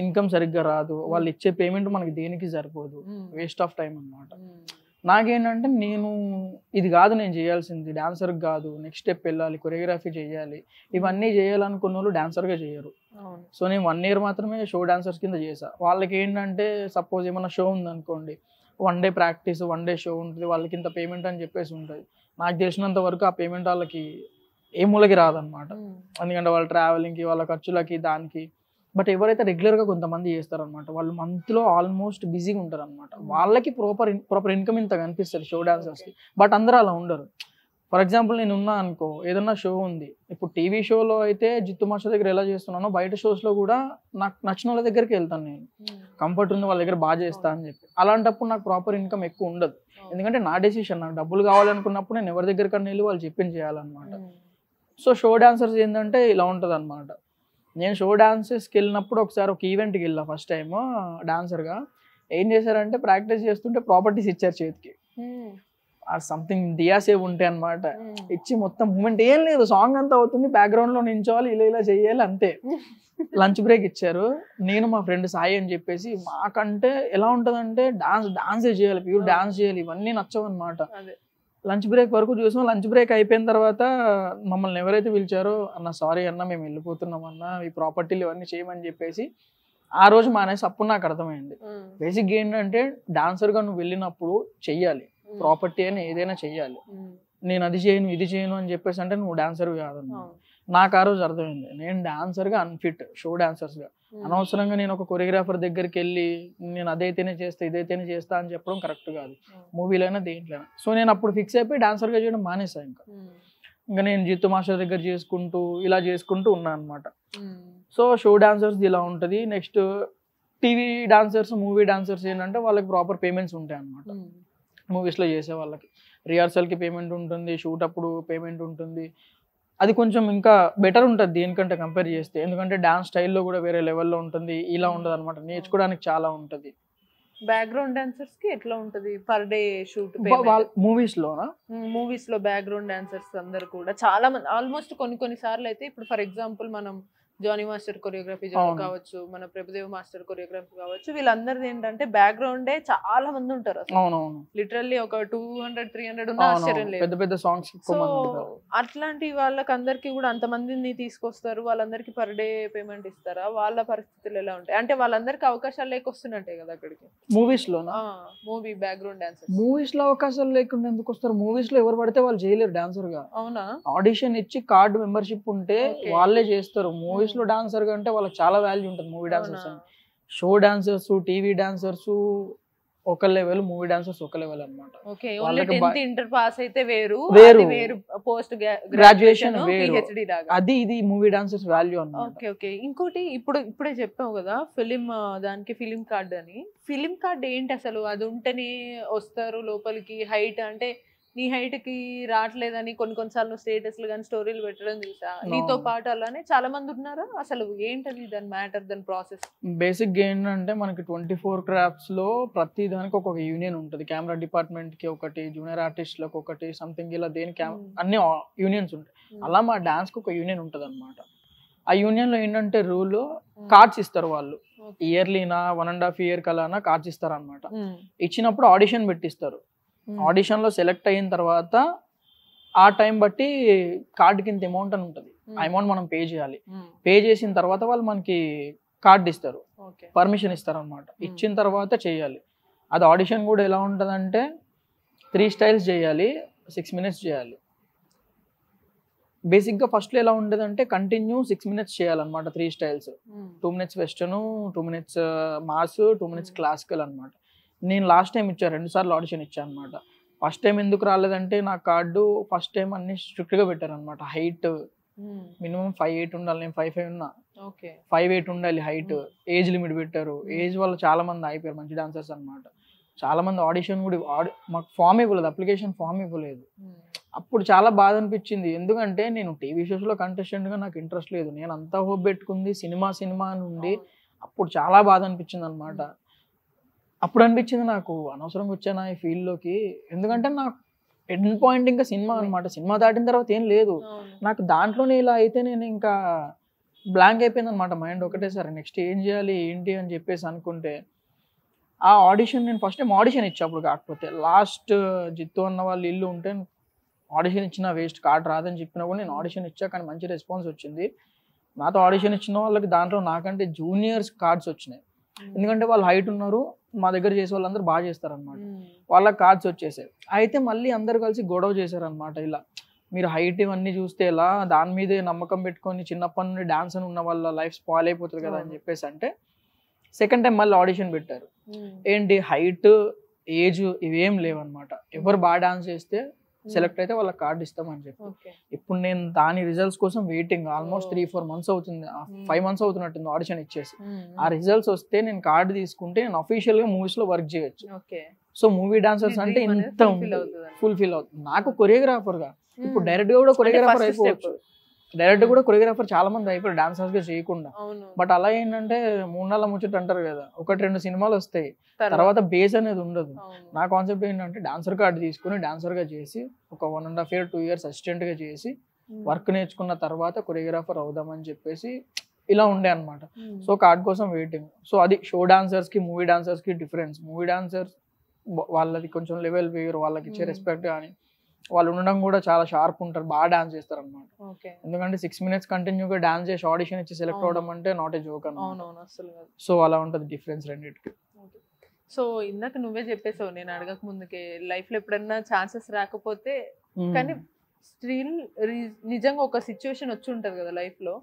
ఇన్కమ్ సరిగ్గా రాదు, వాళ్ళు ఇచ్చే పేమెంట్ మనకి దేనికి సరిపోదు, వేస్ట్ ఆఫ్ టైం అనమాట. నాకేంటంటే నేను ఇది కాదు నేను చేయాల్సింది, డాన్సర్కి కాదు, నెక్స్ట్ స్టెప్ వెళ్ళాలి, కొరియోగ్రఫీ చేయాలి, ఇవన్నీ చేయాలనుకున్న వాళ్ళు డాన్సర్గా చేయరు. సో నేను 1 year మాత్రమే షో డాన్సర్స్ కింద చేసా. వాళ్ళకి ఏంటంటే సపోజ్ ఏమన్నా షో ఉందనుకోండి, 1 day ప్రాక్టీస్, 1 day షో ఉంటుంది, వాళ్ళకి ఇంత పేమెంట్ అని చెప్పేసి ఉంటుంది. నాకు తెలిసినంత వరకు ఆ పేమెంట్ వాళ్ళకి ఏ మూలకి రాదనమాట. ఎందుకంటే వాళ్ళ ట్రావెలింగ్కి, వాళ్ళ ఖర్చులకి, దానికి. బట్ ఎవరైతే రెగ్యులర్గా కొంతమంది చేస్తారనమాట, వాళ్ళు మంత్లో ఆల్మోస్ట్ బిజీగా ఉంటారు అనమాట. వాళ్ళకి ప్రాపర్ ఇన్కమ్ ఇంత కనిపిస్తుంది షో డాన్సర్స్కి. బట్ అందరూ అలా ఉండరు. ఫర్ ఎగ్జాంపుల్ నేను ఉన్నా అనుకో, ఏదన్నా షో ఉంది, ఇప్పుడు టీవీ షోలో అయితే జిత్తు మాస్టర్ దగ్గర ఎలా చేస్తున్నానో, బయట షోస్లో కూడా నాకు నచ్చిన వాళ్ళ దగ్గరికి వెళ్తాను. నేను కంఫర్ట్ ఉంది, వాళ్ళ దగ్గర బాగా చేస్తా అని చెప్పి. అలాంటప్పుడు నాకు ప్రాపర్ ఇన్కమ్ ఎక్కువ ఉండదు. ఎందుకంటే నా డెసిషన్, నాకు డబ్బులు కావాలనుకున్నప్పుడు నేను ఎవరి దగ్గరికన్నా వెళ్ళి వాళ్ళు చెప్పింది చేయాలన్నమాట. సో షో డాన్సర్స్ ఏంటంటే ఇలా ఉంటుంది అనమాట. నేను షో డాన్సెస్కి వెళ్ళినప్పుడు ఒకసారి ఒక ఈవెంట్కి వెళ్ళా ఫస్ట్ టైం డాన్సర్గా. ఏం చేశారంటే ప్రాక్టీస్ చేస్తుంటే ప్రాపర్టీస్ ఇచ్చారు చేతికి, సంథింగ్ దియాసేవ్ ఉంటాయి అనమాట. ఇచ్చి మొత్తం మూమెంట్ ఏం లేదు, సాంగ్ అంతా అవుతుంది, బ్యాక్గ్రౌండ్లో నించోవాలి, ఇలా చేయాలి అంతే. లంచ్ బ్రేక్ ఇచ్చారు. నేను మా ఫ్రెండ్ సాయి అని చెప్పేసి, మాకంటే ఎలా ఉంటుందంటే డాన్సే చేయాలి, ప్యూర్ డాన్స్ చేయాలి, ఇవన్నీ నచ్చవు అనమాట. లంచ్ బ్రేక్ వరకు చూసాం. లంచ్ బ్రేక్ అయిపోయిన తర్వాత మమ్మల్ని ఎవరైతే పిలిచారో, అన్న సారీ అన్న మేము వెళ్ళిపోతున్నాం అన్న, ఈ ప్రాపర్టీలు ఇవన్నీ చేయమని చెప్పేసి ఆ రోజు మానేసి. అప్పుడు నాకు అర్థమైంది బేసిక్గా ఏంటంటే డాన్సర్గా నువ్వు వెళ్ళినప్పుడు చెయ్యాలి, ప్రాపర్టీ అని ఏదైనా చెయ్యాలి. నేను అది చేయను ఇది చేయను అని చెప్పేసి అంటే నువ్వు డాన్సర్ కాదన్న. నాకు ఆ రోజు అర్థమైంది నేను డాన్సర్గా అన్ఫిట్, షో డాన్సర్స్గా. అనవసరంగా నేను ఒక కొరియోగ్రాఫర్ దగ్గరికి వెళ్ళి నేను అదైతేనే చేస్తా ఇదైతేనే చేస్తా అని చెప్పడం కరెక్ట్ కాదు, మూవీలైనా దేంట్లైనా. సో నేను అప్పుడు ఫిక్స్ అయిపోయి డాన్సర్గా చేయడం మానేసా. ఇంకా నేను జిత్తు మాస్టర్ దగ్గర చేసుకుంటూ ఇలా చేసుకుంటూ ఉన్నా అనమాట. సో షో డాన్సర్స్ ఇలా ఉంటుంది. Next TV dancers, movie dancers ఏంటంటే వాళ్ళకి ప్రాపర్ పేమెంట్స్ ఉంటాయి అన్నమాట. మూవీస్లో చేసే వాళ్ళకి రిహార్సల్కి పేమెంట్ ఉంటుంది, షూట్ అప్పుడు పేమెంట్ ఉంటుంది. అది కొంచెం ఇంకా బెటర్ ఉంటుంది దీనికంటే కంపేర్ చేస్తే. ఎందుకంటే డాన్స్ స్టైల్లో కూడా వేరే లెవెల్లో ఉంటుంది, ఇలా ఉండదు అనమాట. నేర్చుకోవడానికి చాలా ఉంటుంది. బ్యాక్గ్రౌండ్ డాన్సర్స్ కి ఎట్లా ఉంటది పర్ డే షూట్? మూవీస్ లో బ్యాక్గ్రౌండ్ డాన్సర్స్ అందరు కూడా చాలా మంది ఆల్మోస్ట్ కొన్ని సార్లు అయితే, ఇప్పుడు ఫర్ ఎగ్జాంపుల్ మనం జానీ మాస్టర్ కొరియోగ్రఫీ కావచ్చు, మన ప్రభుదేవ్ మాస్టర్ కొరియోగ్రఫీ కావచ్చు, వీళ్ళందరిది ఏంటంటే బ్యాక్గ్రౌండే చాలా మంది ఉంటారు. లిటరల్లీ ఒక 200-300 ఉన్న ఆశ్చర్యం లేదు. పెద్ద పెద్ద సాంగ్స్. సో అట్లాంటి వాళ్ళకి అందరికి కూడా అంతమందిని తీసుకొస్తారు, వాళ్ళందరికి పర్ డే పేమెంట్ ఇస్తారా? వాళ్ళ పరిస్థితులు ఎలా ఉంటాయి? అంటే వాళ్ళందరికి అవకాశాలు లేకొస్తున్నట్టే కదా అక్కడికి. మూవీస్ లోనా? Movie background dancer. మూవీస్ లో అవకాశాలు లేకుండా ఎందుకు వస్తారు? మూవీస్ లో ఎవరు పడితే వాళ్ళు చేయలేరు డాన్సర్ గా. అవునా? ఆడిషన్ ఇచ్చి కార్డు మెంబర్షిప్ ఉంటే వాళ్ళే చేస్తారు. మూవీస్ లో డాన్సర్ గా అంటే వాళ్ళకి చాలా వాల్యూ ఉంటుంది. మూవీ డాన్సర్స్ అని, షో డాన్సర్స్, టీవీ డాన్సర్స్ ఒక లెవెల్, మూవీ డాన్సర్స్ ఒక లెవెల్ అన్నమాట. Okay, only 10th inter pass అయితే వేరు, పోస్ట్ గ్రాడ్యుయేషన్ వేరు, అది ఇది మూవీ డాన్సర్స్ వాల్యూ అన్నమాట. Okay okay. ఇంకోటి ఇప్పుడే చెప్పావు కదా దానికి ఫిలిం కార్డ్ అని. ఫిలిం కార్డ్ ఏంటి అసలు? అది ఉంటేనే వస్తారు లోపలికి? హైట్ అంటే నీ హైట్ కి రావట్లేదని కొన్నిసార్లు స్టేటస్లు కానీ స్టోరీలు పెట్టడం చూసా. నీతో పాటు అలానే చాలా మంది ఉన్నారు. అసలు ఏంటది దాని మ్యాటర్, దాని ప్రాసెస్? బేసిక్ ఏంటంటే మనకి 24 క్రాఫ్ట్స్ లో ప్రతి దానికి ఒక్కొక్క యూనియన్ ఉంటుంది. కెమెరా డిపార్ట్మెంట్ కి ఒకటి, జూనియర్ ఆర్టిస్ట్లకు ఒకటి, సంథింగ్ ఇలా దేనికి అన్ని యూనియన్స్ ఉంటాయి. అలా మా డాన్స్ కి ఒక యూనియన్ ఉంటుంది అనమాట. ఆ యూనియన్ లో ఏంటంటే రూల్ కార్డ్స్ ఇస్తారు వాళ్ళు. ఇయర్లీనా 1.5 year కలానా కార్డ్స్ ఇస్తారు అనమాట. ఇచ్చినప్పుడు ఆడిషన్ పెట్టిస్తారు. ఆడిషన్ లో సెలెక్ట్ అయిన తర్వాత ఆ టైం బట్టి కార్డుకి ఇంత అమౌంట్ అని ఉంటుంది. ఆ అమౌంట్ మనం పే చేయాలి. పే చేసిన తర్వాత వాళ్ళు మనకి కార్డు ఇస్తారు, పర్మిషన్ ఇస్తారు అనమాట. ఇచ్చిన తర్వాత చేయాలి. అది ఆడిషన్ కూడా ఎలా ఉంటుందంటే 3 styles చేయాలి, 6 minutes చేయాలి. బేసిక్గా ఫస్ట్లో ఎలా ఉండేదంటే కంటిన్యూ 6 minutes చేయాలన్నమాట. 3 styles, 2 minutes western, 2 minutes mass, 2 minutes classical అనమాట. నేను లాస్ట్ టైం ఇచ్చాను, 2 సార్లు ఆడిషన్ ఇచ్చాను అనమాట. ఫస్ట్ టైం ఎందుకు రాలేదంటే నా కార్డు ఫస్ట్ టైం అన్ని స్ట్రిక్ట్గా పెట్టారు అనమాట. హైట్ మినిమం 5'8" ఉండాలి, నేను 5'5" ఉన్నా. 5'8" ఉండాలి హైట్. ఏజ్ లిమిట్ పెట్టారు. ఏజ్ వల్ల చాలా మంది అయిపోయారు మంచి డాన్సర్స్ అనమాట. చాలా మంది ఆడిషన్ కూడా మాకు ఫామ్ ఇవ్వలేదు, అప్లికేషన్ ఫామ్ ఇవ్వలేదు. అప్పుడు చాలా బాధ అనిపించింది. ఎందుకంటే నేను టీవీ షోస్లో కంటెస్టెంట్గా నాకు ఇంట్రెస్ట్ లేదు. నేను అంతా హోప్ పెట్టుకుంది సినిమా నుండి. అప్పుడు చాలా బాధ అనిపించింది అనమాట. అప్పుడు అనిపించింది నాకు అనవసరంగా వచ్చానా ఈ ఫీల్డ్లోకి. ఎందుకంటే నాకు ఎండ్ పాయింట్ ఇంకా సినిమా అనమాట. సినిమా దాటిన తర్వాత ఏం లేదు నాకు. దాంట్లోనే ఇలా అయితే నేను ఇంకా బ్లాంక్ అయిపోయింది అనమాట మైండ్ ఒకటేసారి. నెక్స్ట్ ఏం చేయాలి ఏంటి అని చెప్పేసి అనుకుంటే ఆ ఆడిషన్ నేను ఫస్ట్ టైం ఆడిషన్ ఇచ్చా. అప్పుడు కాకపోతే లాస్ట్ జిత్తు అన్న వాళ్ళు ఇల్లు ఉంటే ఆడిషన్ ఇచ్చిన వేస్ట్, కార్డ్ రాదని చెప్పినా కూడా నేను ఆడిషన్ ఇచ్చా. కానీ మంచి రెస్పాన్స్ వచ్చింది. నాతో ఆడిషన్ ఇచ్చిన వాళ్ళకి దాంట్లో నాకంటే జూనియర్స్ కార్డ్స్ వచ్చినాయి. ఎందుకంటే వాళ్ళు హైట్ ఉన్నారు, మా దగ్గర చేసే వాళ్ళందరూ బాగా చేస్తారనమాట. వాళ్ళకి కార్డ్స్ వచ్చేసాయి. అయితే మళ్ళీ అందరు కలిసి గొడవ చేశారనమాట. ఇలా మీరు హైట్ ఇవన్నీ చూస్తే ఎలా, దాని మీదే నమ్మకం పెట్టుకొని చిన్నప్పటి నుండి డాన్స్ అని ఉన్న వాళ్ళ లైఫ్ స్పాయిల్ అయిపోతుంది కదా అని చెప్పేసి అంటే సెకండ్ టైం మళ్ళీ ఆడిషన్ పెట్టారు. ఏంటి హైట్, ఏజ్ ఇవేం లేవన్నమాట. ఎవరు బాగా డాన్స్ చేస్తే సెలెక్ట్ అయితే వాళ్ళకి కార్డు ఇస్తామని చెప్పి. ఇప్పుడు నేను దాని రిజల్ట్స్ కోసం వెయిటింగ్. ఆల్మోస్ట్ 3-4 months అవుతుంది, 5 months అవుతున్నట్టుంది ఆడిషన్ ఇచ్చేసి. ఆ రిజల్ట్స్ వస్తే నేను కార్డు తీసుకుంటే నేను అఫీషియల్ గా మూవీస్ లో వర్క్ చేయొచ్చు. సో మూవీ డాన్సర్స్ అంటే ఇంత ఫుల్ఫిల్ అవుతుంది. నాకు కొరియోగ్రాఫర్ గా ఇప్పుడు డైరెక్ట్ గా కూడా కొరియోగ్రాఫర్ అయిపోవచ్చు. డైరెక్ట్ కూడా కొరియోగ్రాఫర్ చాలా మంది అయిపోయారు డాన్సర్స్ గా చేయకుండా. బట్ అలా ఏంటంటే 3 నెలల ముచ్చట అంటారు కదా, 1-2 సినిమాలు వస్తాయి, తర్వాత బేస్ అనేది ఉండదు. నా కాన్సెప్ట్ ఏంటంటే డాన్సర్ కార్డు తీసుకుని డాన్సర్ గా చేసి ఒక 1.5 year 2 years అసిస్టెంట్ గా చేసి వర్క్ నేర్చుకున్న తర్వాత కొరియోగ్రాఫర్ అవుదామని చెప్పేసి ఇలా ఉండే అనమాట. సో కార్డ్ కోసం వెయిటింగ్. సో అది షో డాన్సర్స్ కి మూవీ డాన్సర్స్ కి డిఫరెన్స్. మూవీ డాన్సర్స్ వాళ్ళది కొంచెం లెవెల్ వేరు, వాళ్ళకి ఇచ్చే రెస్పెక్ట్ కానీ వాళ్ళు ఉండడం కూడా చాలా షార్ప్ ఉంటారు, బాగా డాన్స్ చేస్తారు అనమాట. ఎందుకంటే 6 minutes కంటిన్యూగా డాన్స్ చేసి ఆడిషన్ ఇచ్చి సెలెక్ట్ అవడం అంటే నాట్ ఏ జోక్ అన్నమాట. సో అలా ఉంటుంది డిఫరెన్స్ రెండింటికి. సో ఇందాక నువ్వే చెప్పేసావు, నేను అడగక ముందుకే, లైఫ్ లో ఎప్పుడన్నా ఛాన్సెస్ రాకపోతే కానీ స్టిల్ నిజంగా ఒక సిచ్యువేషన్ వచ్చి ఉంటది కదా లైఫ్ లో,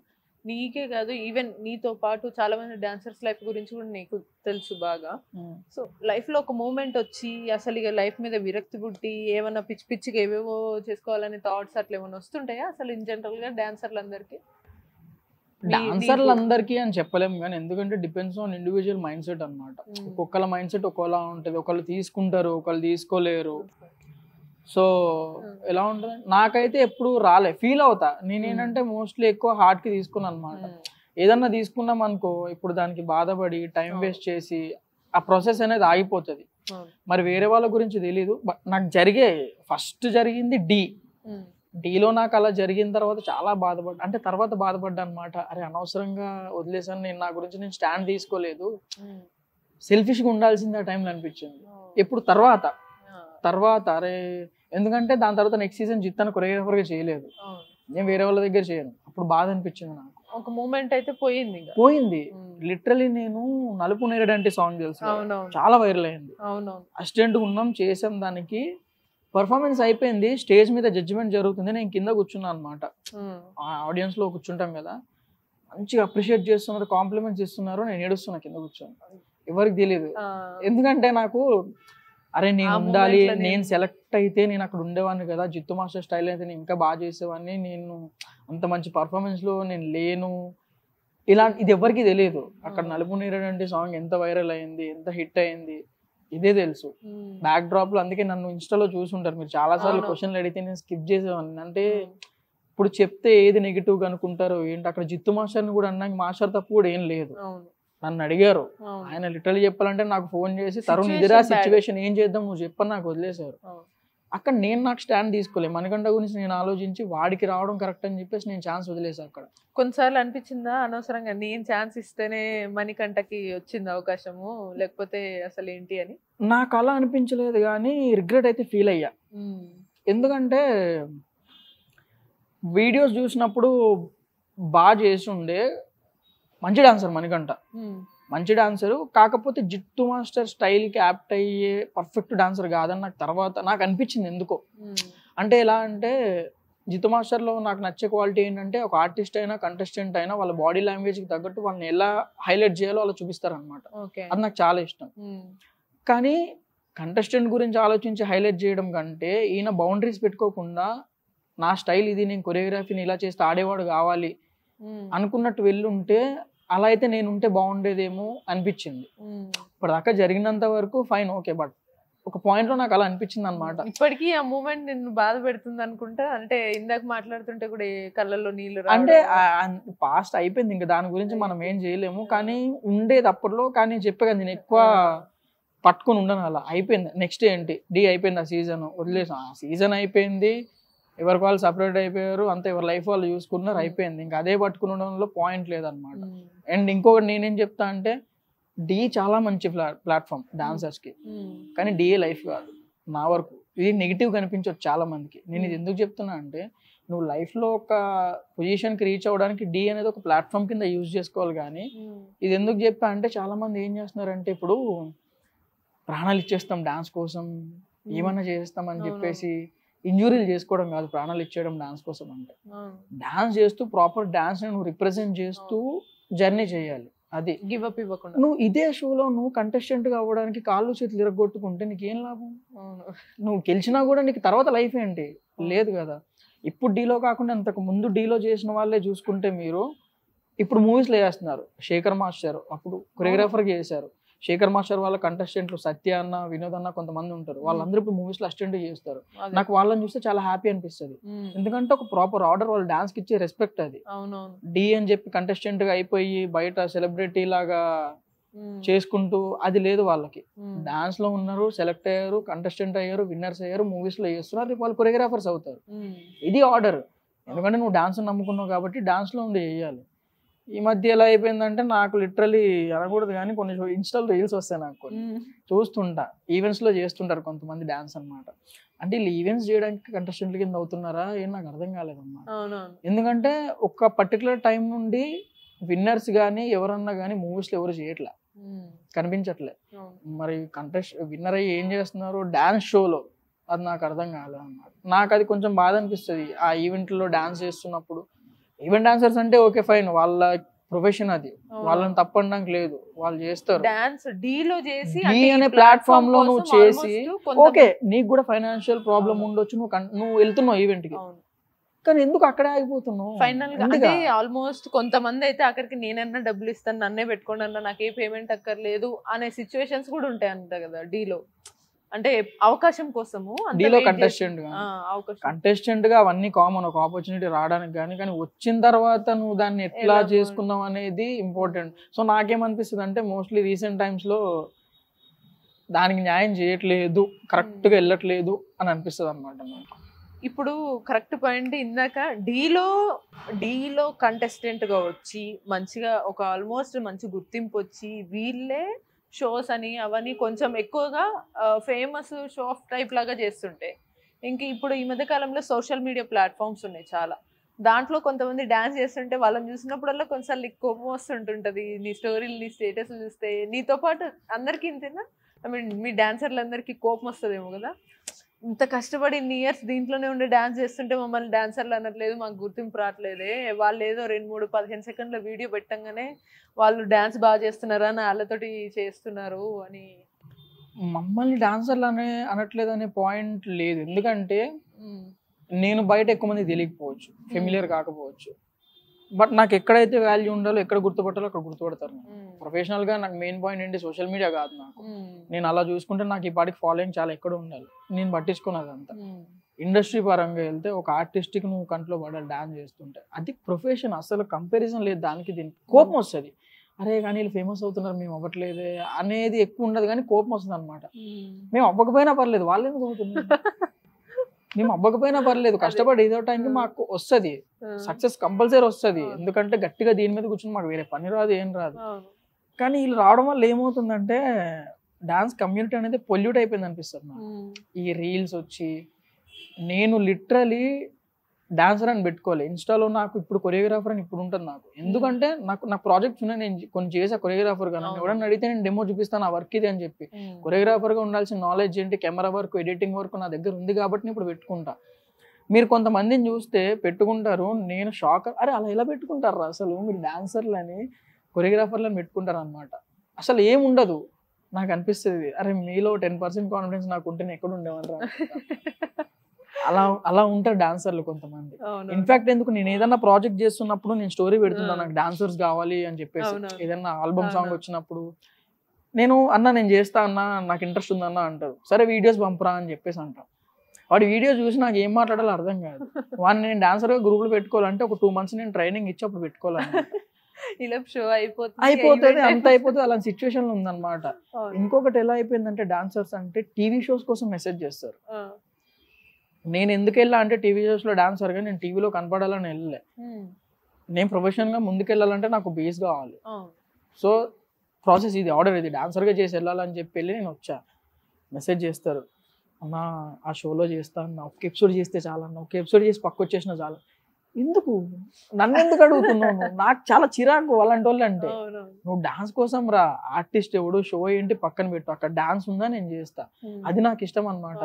నీకే కాదు ఈవెన్ నీతో పాటు చాలా మంది డాన్సర్స్ లైఫ్ గురించి కూడా నీకు తెలుసు బాగా. సో లైఫ్ లో ఒక మూమెంట్ వచ్చి అసలు ఇక లైఫ్ మీద విరక్తి పుట్టి ఏమన్నా పిచ్చిగా ఏవేవో చేసుకోవాలనే థాట్స్ అట్లా ఏమైనా వస్తుంటాయా అసలు ఇన్ జనరల్ గా డాన్సర్లందరికీ? డాన్సర్లందరికీ అని చెప్పలేము కానీ, ఎందుకంటే depends on individual mind set అనమాట. ఒక్కొక్కళ్ళ మైండ్ సెట్ ఒక్కోలా ఉంటుంది. ఒకళ్ళు తీసుకుంటారు, ఒకళ్ళు తీసుకోలేరు. సో ఎలా ఉంటుంది, నాకైతే ఎప్పుడు రాలే, ఫీల్ అవుతా. నేనేంటంటే మోస్ట్లీ ఎక్కువ హార్ట్ కి తీసుకున్నాను అనమాట. ఏదన్నా తీసుకున్నాం అనుకో ఇప్పుడు దానికి బాధపడి టైం వేస్ట్ చేసి ఆ ప్రాసెస్ అనేది ఆగిపోతుంది. మరి వేరే వాళ్ళ గురించి తెలీదు. బట్ నాకు ఫస్ట్ జరిగింది డీలో నాకు అలా జరిగిన తర్వాత చాలా బాధపడ్డా. అంటే తర్వాత బాధపడ్డా అనమాట. అరే అనవసరంగా వదిలేసాను, నేను నా గురించి నేను స్టాండ్ తీసుకోలేదు, సెల్ఫిష్గా ఉండాల్సింది ఆ టైంలో అనిపించింది. ఎప్పుడు తర్వాత అరే ఎందుకంటే దాని తర్వాత నెక్స్ట్ సీజన్ జిత్తాను కొరియోగ్రాఫర్గా చేయలేదు, నేను వేరే వాళ్ళ దగ్గర చేయను. అప్పుడు బాధ అనిపించింది నాకు. ఒక మూమెంట్ అయితే పోయింది లిటరలీ. నేను నలుపు నేరడంటే సాంగ్ తెలుసు, చాలా వైరల్ అయింది. అసిస్టెంట్ ఉన్నాం, చేసాం, దానికి పర్ఫార్మెన్స్ అయిపోయింది. స్టేజ్ మీద జడ్జిమెంట్ జరుగుతుంది, నేను కింద కూర్చున్నాను అనమాట. ఆడియన్స్ లో కూర్చుంటాం కదా, మంచిగా అప్రిషియేట్ చేస్తున్నారు, కాంప్లిమెంట్స్ ఇస్తున్నారు, నేను ఏడుస్తున్నా కింద కూర్చొని. ఎవరికి తెలియదు. ఎందుకంటే నాకు అరే నేను ఉండాలి, నేను సెలెక్ట్ అయితే నేను అక్కడ ఉండేవాడిని కదా, జిత్తు మాస్టర్ స్టైల్ అయితే నేను ఇంకా బాగా చేసేవాడిని, నేను అంత మంచి పర్ఫార్మెన్స్ లో నేను లేను, ఇలా ఇది ఎవరికి తెలియదు. అక్కడ నలుపు నేరడంటే సాంగ్ ఎంత వైరల్ అయింది, ఎంత హిట్ అయింది. ఇదే తెలుసు బ్యాక్ డ్రాప్ లో. అందుకే నన్ను ఇన్స్టాలో చూసుంటారు మీరు చాలా సార్లు అవును. క్వశ్చన్లు అడిగితే నేను స్కిప్ చేసేవాడిని. అంటే ఇప్పుడు చెప్తే ఏది నెగిటివ్ గా అనుకుంటారో ఏంటి. అక్కడ జిత్తు మాస్టర్ని కూడా అన్నాక మాస్టర్ తప్పు కూడా ఏం లేదు. అవును నన్ను అడిగారు, అవును ఆయన లిటరల్లీ చెప్పాలంటే నాకు ఫోన్ చేసి తరుణ్ Situation ఇదిరా bad. సిచ్యువేషన్, ఏం చేద్దాం నువ్వు చెప్పని నాకు వదిలేశారు. అవును. అక్కడ నేను నాకు స్టాండ్ తీసుకోలేదు. మణికంఠ గురించి నేను ఆలోచించి వాడికి రావడం కరెక్ట్ అని చెప్పేసి నేను ఛాన్స్ వదిలేసాను అక్కడ. కొన్నిసార్లు అనిపించిందా అనవసరంగా నేను ఛాన్స్ ఇస్తేనే మణికంఠకి వచ్చింది అవకాశము, లేకపోతే అసలు ఏంటి అని? నాకు అలా అనిపించలేదు కానీ రిగ్రెట్ అయితే ఫీల్ అయ్యా. ఎందుకంటే వీడియోస్ చూసినప్పుడు బాగా చేసి ఉండే, మంచి డాన్సర్ మణికంఠ, మంచి డాన్సరు. కాకపోతే జిత్తు మాస్టర్ స్టైల్కి యాప్ట్ అయ్యే పర్ఫెక్ట్ డాన్సర్ కాదని నాకు తర్వాత నాకు అనిపించింది ఎందుకో. అంటే ఎలా అంటే జిత్తు మాస్టర్లో నాకు నచ్చే క్వాలిటీ ఏంటంటే ఒక ఆర్టిస్ట్ అయినా కంటెస్టెంట్ అయినా వాళ్ళ బాడీ లాంగ్వేజ్కి తగ్గట్టు వాళ్ళని ఎలా హైలైట్ చేయాలో అలా చూపిస్తారనమాట. అది నాకు చాలా ఇష్టం. కానీ కంటెస్టెంట్ గురించి ఆలోచించి హైలైట్ చేయడం కంటే ఈయన బౌండరీస్ పెట్టుకోకుండా నా స్టైల్ ఇది, నేను కొరియోగ్రఫీని ఇలా చేస్తే ఆడేవాడు కావాలి అనుకున్నట్టు వెళ్ళుంటే అలా అయితే నేను ఉంటే బాగుండేదేమో అనిపించింది. ఇప్పటిదాకా జరిగినంత వరకు ఫైన్, ఓకే. బట్ ఒక పాయింట్ లో నాకు అలా అనిపించింది అనమాట. ఇప్పటికీ ఆ మూమెంట్ నిన్ను బాధ పెడుతుంది అనుకుంటా. అంటే ఇందాక మాట్లాడుతుంటే కూడా కళ్ళల్లో నీళ్లు అంటే పాస్ట్ అయిపోయింది, ఇంకా దాని గురించి మనం ఏం చేయలేము. కానీ ఉండేది అప్పట్లో. కానీ చెప్పగా నేను ఎక్కువ పట్టుకుని ఉండను, అలా అయిపోయింది. నెక్స్ట్ ఏంటి, డి అయిపోయింది, ఆ సీజన్ వదిలేసాం. ఆ సీజన్ అయిపోయింది, ఎవరికి వాళ్ళు సపరేట్ అయిపోయారు, అంతే, ఎవరి లైఫ్ వాళ్ళు చూసుకున్నారు, అయిపోయింది. ఇంకా అదే పట్టుకుని ఉండడంలో పాయింట్ లేదనమాట. అండ్ ఇంకొకటి నేనేం చెప్తా అంటే డి చాలా మంచి ప్లాట్ఫామ్ డాన్సర్స్ కి, కానీ డిఏ లైఫ్ కాదు నా వరకు. ఇది నెగిటివ్ కనిపించవచ్చు చాలా మందికి. నేను ఇది ఎందుకు చెప్తున్నా అంటే నువ్వు లైఫ్ లో ఒక పొజిషన్ కి రీచ్ అవ్వడానికి డి అనేది ఒక ప్లాట్ఫామ్ కింద యూజ్ చేసుకోవాలి. కానీ ఇది ఎందుకు చెప్పా అంటే చాలా మంది ఏం చేస్తున్నారంటే ఇప్పుడు ప్రాణాలు ఇచ్చేస్తాం డాన్స్ కోసం, ఏమన్నా చేస్తాం అని చెప్పేసి ఇంజురీలు చేసుకోవడం కాదు ప్రాణాలు ఇచ్చేయడం డాన్స్ కోసం. అంటే డాన్స్ చేస్తూ ప్రాపర్ డాన్స్ నువ్వు రిప్రజెంట్ చేస్తూ జర్నీ చేయాలి. అది గివ్ అప్ ఇవ్వకుండా. నువ్వు ఇదే షోలో నువ్వు కంటెస్టెంట్ గా అవ్వడానికి కాళ్ళు చేతులు ఇరగొట్టుకుంటే నీకేం లాభం? నువ్వు గెలిచినా కూడా నీకు తర్వాత లైఫ్ ఏంటి? లేదు కదా. ఇప్పుడు డీలో కాకుండా అంతకు ముందు డీలో చేసిన వాళ్ళే చూసుకుంటే మీరు ఇప్పుడు మూవీస్లో చేస్తున్నారు. శేఖర్ మాస్టర్ అప్పుడు కొరియోగ్రాఫర్ చేశారు. శేఖర్ మాస్టర్ వాళ్ళ కంటెస్టెంట్లు సత్య అన్న, వినోద్ అన్న కొంతమంది ఉంటారు. వాళ్ళందరూ ఇప్పుడు మూవీస్ లో అసిస్టెంట్ చేస్తారు. నాకు వాళ్ళని చూస్తే చాలా హ్యాపీ అనిపిస్తుంది. ఎందుకంటే ఒక ప్రాపర్ ఆర్డర్, వాళ్ళు డాన్స్ కి ఇచ్చే రెస్పెక్ట్ అది. డి అని చెప్పి కంటెస్టెంట్ గా అయిపోయి బయట సెలబ్రిటీ లాగా చేసుకుంటూ అది లేదు వాళ్ళకి. డాన్స్ లో ఉన్నారు, సెలెక్ట్ అయ్యారు, కంటెస్టెంట్ అయ్యారు, విన్నర్స్ అయ్యారు, మూవీస్ లో చేస్తున్నారు, వాళ్ళు కొరియోగ్రాఫర్స్ అవుతారు. ఇది ఆర్డర్. ఎందుకంటే నువ్వు డాన్స్ నమ్ముకున్నావు కాబట్టి డాన్స్ లో ఉండి చేయాలి. ఈ మధ్య ఎలా అయిపోయిందంటే నాకు లిటరలీ అనకూడదు కానీ కొన్ని ఇన్స్టాల్ రీల్స్ వస్తాయి నాకు, కొన్ని చూస్తుంటా. ఈవెంట్స్ లో చేస్తుంటారు కొంతమంది డాన్స్ అనమాట. అంటే వీళ్ళు ఈవెంట్స్ చేయడానికి కంటెస్టెంట్ కింద అవుతున్నారా ఏం నాకు అర్థం కాలేదన్నమాట. ఎందుకంటే ఒక పర్టికులర్ టైం నుండి విన్నర్స్ కానీ ఎవరన్నా కానీ మూవీస్ లో ఎవరు చేయట్లే, కనిపించట్లే. మరి విన్నర్ అయ్యి ఏం చేస్తున్నారు డాన్స్ షోలో, అది నాకు అర్థం కాలేదు అన్నమాట. నాకు అది కొంచెం బాధ అనిపిస్తుంది ఆ ఈవెంట్లో డాన్స్ చేస్తున్నప్పుడు. ఈవెంట్ డాన్సర్స్ అంటే ఓకే ఫైన్, వాళ్ళ ప్రొఫెషన్ అది, వాళ్ళని తప్పనడానికి లేదు, వాళ్ళు చేస్తారు. డాన్స్ డీలో చేసి డీ అనే ప్లాట్ఫామ్ లో నువ్వు చేసి ఓకే నీకు కూడా ఫైనాన్షియల్ ప్రాబ్లం ఉండొచ్చు, నువ్వు వెళ్తున్నావు ఈవెంట్ కి, కానీ ఎందుకు అక్కడే ఆగిపోతున్నావు? ఫైనల్ గా అంటే ఆల్మోస్ట్ కొంతమంది అయితే అక్కడికి నేనన్నా డబ్బులు ఇస్తాను, నన్నే పెట్టుకోండి అన్న, నాకు ఏ పేమెంట్ అక్కర్లేదు అనే సిచ్యువేషన్స్ కూడా ఉంటాయి అంట కదా డీలో. అంటే అవకాశం కోసము డీలో కంటెస్టెంట్ గా అవన్నీ కామన్, ఒక ఆపర్చునిటీ రావడానికి. కానీ వచ్చిన తర్వాత నువ్వు దాన్ని ఎట్లా చేసుకున్నావు అనేది ఇంపార్టెంట్. సో నాకేమనిపిస్తుంది అంటే మోస్ట్లీ రీసెంట్ టైమ్స్ లో దానికి న్యాయం చేయట్లేదు, కరెక్ట్ గా వెళ్ళట్లేదు అని అనిపిస్తుంది అనమాట. ఇప్పుడు కరెక్ట్ పాయింట్. ఇందాక డీలో కంటెస్టెంట్ గా వచ్చి మంచిగా ఒక ఆల్మోస్ట్ మంచి గుర్తింపు వచ్చి వీళ్ళే షోస్ అని అవన్నీ కొంచెం ఎక్కువగా ఫేమస్ షో ఆఫ్ టైప్ లాగా చేస్తుంటే, ఇంక ఇప్పుడు ఈ మధ్య కాలంలో సోషల్ మీడియా ప్లాట్ఫామ్స్ ఉన్నాయి చాలా. దాంట్లో కొంతమంది డాన్స్ చేస్తుంటే వాళ్ళని చూసినప్పుడల్లా కొంచెం కోపం వస్తుంటుంటది. నీ స్టోరీలు, నీ స్టేటస్ చూస్తే నీతో పాటు అందరికీ ఇంతేనా, ఐ మీన్ మీ డాన్సర్లందరికీ కోపం వస్తుందేమో కదా. ఇంత కష్టపడి ఇన్ని ఇయర్స్ దీంట్లోనే ఉండి డాన్స్ చేస్తుంటే మమ్మల్ని డాన్సర్లు అనట్లేదు, మాకు గుర్తింపు రావట్లేదే, వాళ్ళు ఏదో 2-3-15 సెకండ్ల వీడియో పెట్టంగానే వాళ్ళు డాన్స్ బాగా చేస్తున్నారా అని వాళ్ళతోటి చేస్తున్నారు అని. మమ్మల్ని డాన్సర్లు అనట్లేదు అనే పాయింట్ లేదు. ఎందుకంటే నేను బయట ఎక్కువ మంది తెలియకపోవచ్చు, ఫెమిలియర్ కాకపోవచ్చు. బట్ నాకు ఎక్కడైతే వాల్యూ ఉండాలో ఎక్కడ గుర్తుపట్టాలో అక్కడ గుర్తుపడతారు. ప్రొఫెషనల్ గా నాకు మెయిన్ పాయింట్ ఏంటి, సోషల్ మీడియా కాదు నాకు. నేను అలా చూసుకుంటే నాకు ఈ పాటికి ఫాలోయింగ్ చాలా ఎక్కడ ఉండాలి, నేను పట్టించుకున్నది అంతా. ఇండస్ట్రీ పరంగా వెళ్తే ఒక ఆర్టిస్ట్కి నువ్వు కంట్లో పడాలి డాన్స్ చేస్తుంటే, అది ప్రొఫెషన్, అసలు కంపారిజన్ లేదు దానికి దీనికి. కోపం వస్తుంది, అరే కానీ వీళ్ళు ఫేమస్ అవుతున్నారు మేము అవ్వట్లేదే అనేది ఎక్కువ ఉండదు, కానీ కోపం వస్తుంది అనమాట. మేము అవ్వకపోయినా పర్లేదు, వాళ్ళు ఎందుకు అవుతున్నారు, మేము అవ్వకపోయినా పర్లేదు, కష్టపడి ఏదో టైంకి మాకు వస్తుంది, సక్సెస్ కంపల్సరీ వస్తుంది. ఎందుకంటే గట్టిగా దీని మీద కూర్చొని మాకు వేరే పని రాదు, ఏం రాదు. కానీ వీళ్ళు రావడం వల్ల ఏమవుతుందంటే డాన్స్ కమ్యూనిటీ అనేది పొల్యూట్ అయిపోయింది అనిపిస్తుంది నాకు. ఈ రీల్స్ వచ్చి నేను లిటరలీ డాన్సర్ అని పెట్టుకోవాలి ఇన్స్టాలో. నాకు ఇప్పుడు కొరియోగ్రాఫర్ అని ఇప్పుడు ఉంటుంది నాకు, ఎందుకంటే నాకు ప్రాజెక్ట్స్ ఉన్నాయి, నేను కొన్ని చేసా కొరియోగ్రాఫర్ గా. ఎవరన్నా అడిగితే నేను డెమో చూపిస్తాను ఆ వర్క్ ఇది అని చెప్పి. కొరియోగ్రాఫర్ గా ఉండాల్సిన నాలెడ్జ్ ఏంటి, కెమెరా వర్క్, ఎడిటింగ్ వర్క్ నా దగ్గర ఉంది కాబట్టి నేను ఇప్పుడు పెట్టుకుంటా. మీరు కొంతమందిని చూస్తే పెట్టుకుంటారు, నేను షాక్, అరే అలా ఎలా పెట్టుకుంటారా అసలు, మీరు డాన్సర్లని కొరియోగ్రాఫర్లని పెట్టుకుంటారు అనమాట. అసలు ఏముండదు. నాకు అనిపిస్తుంది అరే మీలో 10% కాన్ఫిడెన్స్ నాకు ఉంటే నేను ఎక్కడ ఉండేవాళ్ళరా. అలా ఉంటారు డాన్సర్లు కొంతమంది. ఇన్ఫాక్ట్ ఎందుకు నేను ఏదైనా ప్రాజెక్ట్ చేస్తున్నప్పుడు నేను స్టోరీ పెడుతున్నా, నాకు డాన్సర్స్ కావాలి అని చెప్పేసి. ఏదైనా ఆల్బమ్ సాంగ్ వచ్చినప్పుడు నేను నేను చేస్తా అన్నా, నాకు ఇంట్రెస్ట్ ఉందన్నా అంటారు. సరే వీడియోస్ పంపరా అని చెప్పేసి అంటాం. వాడి వీడియో చూసి నాకు ఏం మాట్లాడాలో అర్థం కాదు. వాడిని నేను డాన్సర్గా గ్రూప్లో పెట్టుకోవాలంటే ఒక 2 months నేను ట్రైనింగ్ ఇచ్చి అప్పుడు పెట్టుకోవాలన్నమాట. ఇలా షో అయిపోతుంది అంత అయిపోతుంది, అలాంటి సిచ్యువేషన్ లో ఉందన్నమాట. ఇంకొకటి ఎలా అయిపోయిందంటే డాన్సర్స్ అంటే టీవీ షోస్ కోసం మెసేజ్ చేస్తారు. నేను ఎందుకు వెళ్ళా అంటే టీవీ షోస్ లో డాన్సర్ గా నేను టీవీలో కనపడాలని వెళ్ళలే. నేను ప్రొఫెషనల్ గా ముందుకెళ్ళాలంటే నాకు బేస్ కావాలి. సో ప్రాసెస్ ఇది, ఆర్డర్ ఇది, డాన్సర్ గా చేసి వెళ్ళాలని చెప్పి వెళ్ళి నేను వచ్చా. మెసేజ్ చేస్తారు, అన్నా ఆ షోలో చేస్తా అన్న, ఒక ఎపిసోడ్ చేస్తే చాలా అన్న, ఒక ఎపిసోడ్ చేసి పక్క వచ్చేసిన చాలా. ఎందుకు నన్ను ఎందుకు అడుగుతున్నావు? నాకు చాలా చిరాకు అలాంటి వాళ్ళు అంటే. నువ్వు డాన్స్ కోసం రా, ఆర్టిస్ట్ ఎవడు, షో ఏంటి పక్కన పెట్టు, అక్కడ డాన్స్ ఉందా నేను చేస్తా, అది నాకు ఇష్టం అనమాట.